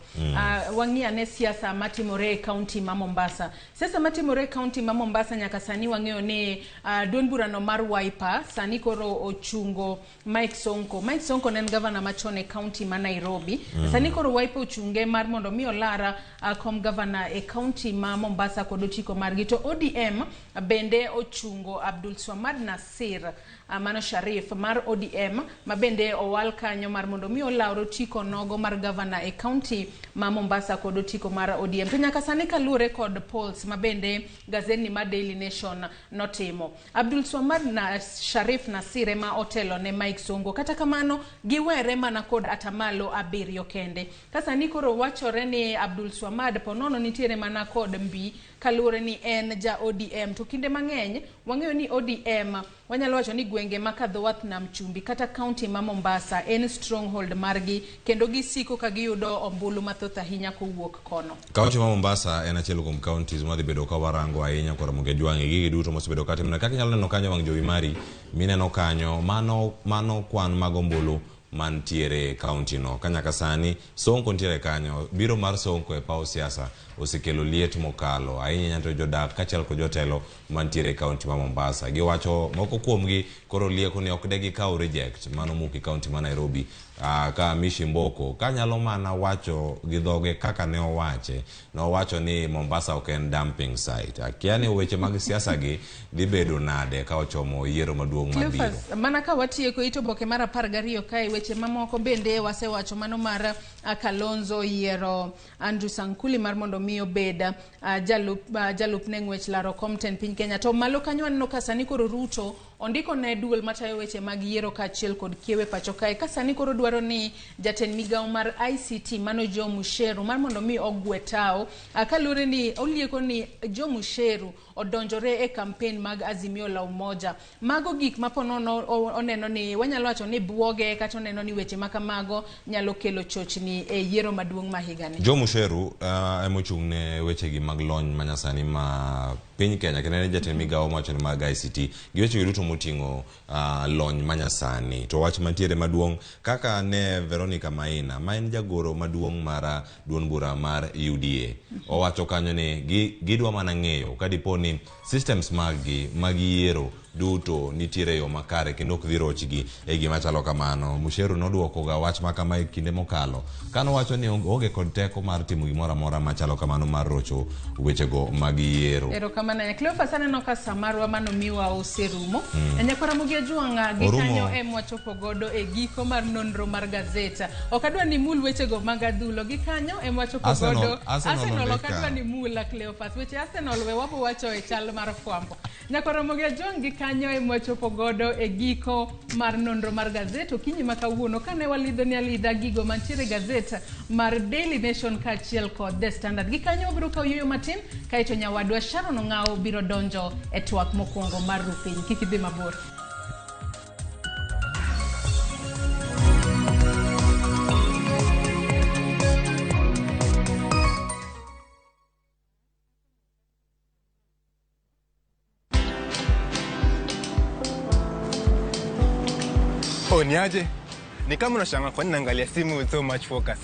wang'iya ne siasa matimore e kaunti ma Mombasa siasa matimore e kaunti ma Mombasa nyaka sani wang'eyo ni duond burano mar Wiper sani koro ochungo Mike Sonko ne en gavana machon e kaunti ma Nairobi sani koro Wiper ochunge mar mondo mi olara kom gavana e kaunti ma Mombasa kod otiko margi to ODM bende ochungo Abdul Swamad Nasir mano Sharif mar ODM ma bende owal kanyo mar mondo mi olawro tiko nogo mar gavana e county ma Mombasa kod otiko mar ODM to nyaka sani kalure kod polls ma bende gazeti ma Daily Nation notimo Abdul Swamad na Sharif Nasir ma otelo ne Mike Sonko kata kamano giwere mana kod atamalo 7 kende kasani koro wachore ni Abdul Swamad ponono nitiere mana kod mbi kalure ni en ja ODM to kinde mang'eny wang'eyo ni ODM wanyalo wacho ni gwenge makadho wath nam chumbi kata county ma Mombasa en stronghold margi kendo gisiko ka giyudo ombulu mathoth ahinya kowuok kono. County ma Mombasa en achiel kuom counties ma dhi bedo ka warango ahinya kora moge jwangi gigi duto mosebedo ka timna kaka nyalo neno kanyo wang' jowi mari mineno kanyo mano kwan mag ombulu mantiere county no kanyaka sani Sonko ntiere kanyo biro mar Sonko e pau siasa osekelo liet mokalo ahinya nyanto jodak kachiel kod jotelo mantiere county ma Mombasa giwacho moko kuomgi koro lieko ni ok degi kaw reject mano muki county ma Nairobi ka Mishi Mboko kanyalo mana wacho gidhoge kaka ne owache no wacho ni Mombasa ok en dumping site akiani weche mag siasa gi dhi bedo nade ka ochomo yiero maduong' mabiro mana ka watieko ito boke mar 12 kae weche mamoko bende wasewacho mano mar Kalonzo yiero Andrew Sankuli mar mondo miyo beda jalup ne ng'wech laro Compton piny Kenya to malo kanyo aneno ka sani koro Ruto ondiko ne duol matayo weche mag yiero kaachiel kod kiewe pacho kae ka sani koro dwaro ni jatend migawo mar ICT mano Joe Musheru mar mondo mi ogwetao kalure ni olieko ni Joe Musheru odonjore e campaign mag Azimio la Umoja mago gik mapono oneno ni wanyalo wacho ni buoge kata oneno ni weche makamago nyalo kelo chochni e yiero maduong' mahigani. Joe Musheru emochung' ne weche gi mag lony manyasani ma piny Kenya kene jatend migawo macho ni mag ICT giweche duto moting'o lony manyasani to wach mantiere maduong' kaka ne Veronica Maina ma en jagoro maduong' mar duond bura mar UDA owacho kanyo ni gidwa mana ng'eyo kadiponi systems mag yiero duto nitiere yo makare kendo ok dhirochgi e gima chalo kamano. Musheru noduoko ga wach makama e kinde mokalo kano wacho ni onge kod teko mar timo gimoro amora machalo kamano mar rocho wechego mag yiero. Erokamano Cleophas aneno ka samarwa mano miwa oserumo nyakora Ramogi Ajwang' gikanyo wachopo godo e giko mar nonro mar gazeta ok adwa ni mul wechego mag adhulo gikanyo wachopo godo Arsenal ok adwa ni mula Cleophas weche Arsenal we wabo wacho e chal mar fwambo nyakora Ramogi Ajwang' kanyo wachopo godo e giko mar nonro mar gazeta kinyi makawuono kane walidho ni alidha gigo mantiere gazeta mar Daily Nation kaachiel kod The Standard gikanyo biro kawo yuyo matin kaito nyawadwa Sharon Ong'aw biro donjo e twak mokwongo mar rupiny kik idhi mabor. Niaje? Ni kama unashanga kwa nini naangalia simu with so much focus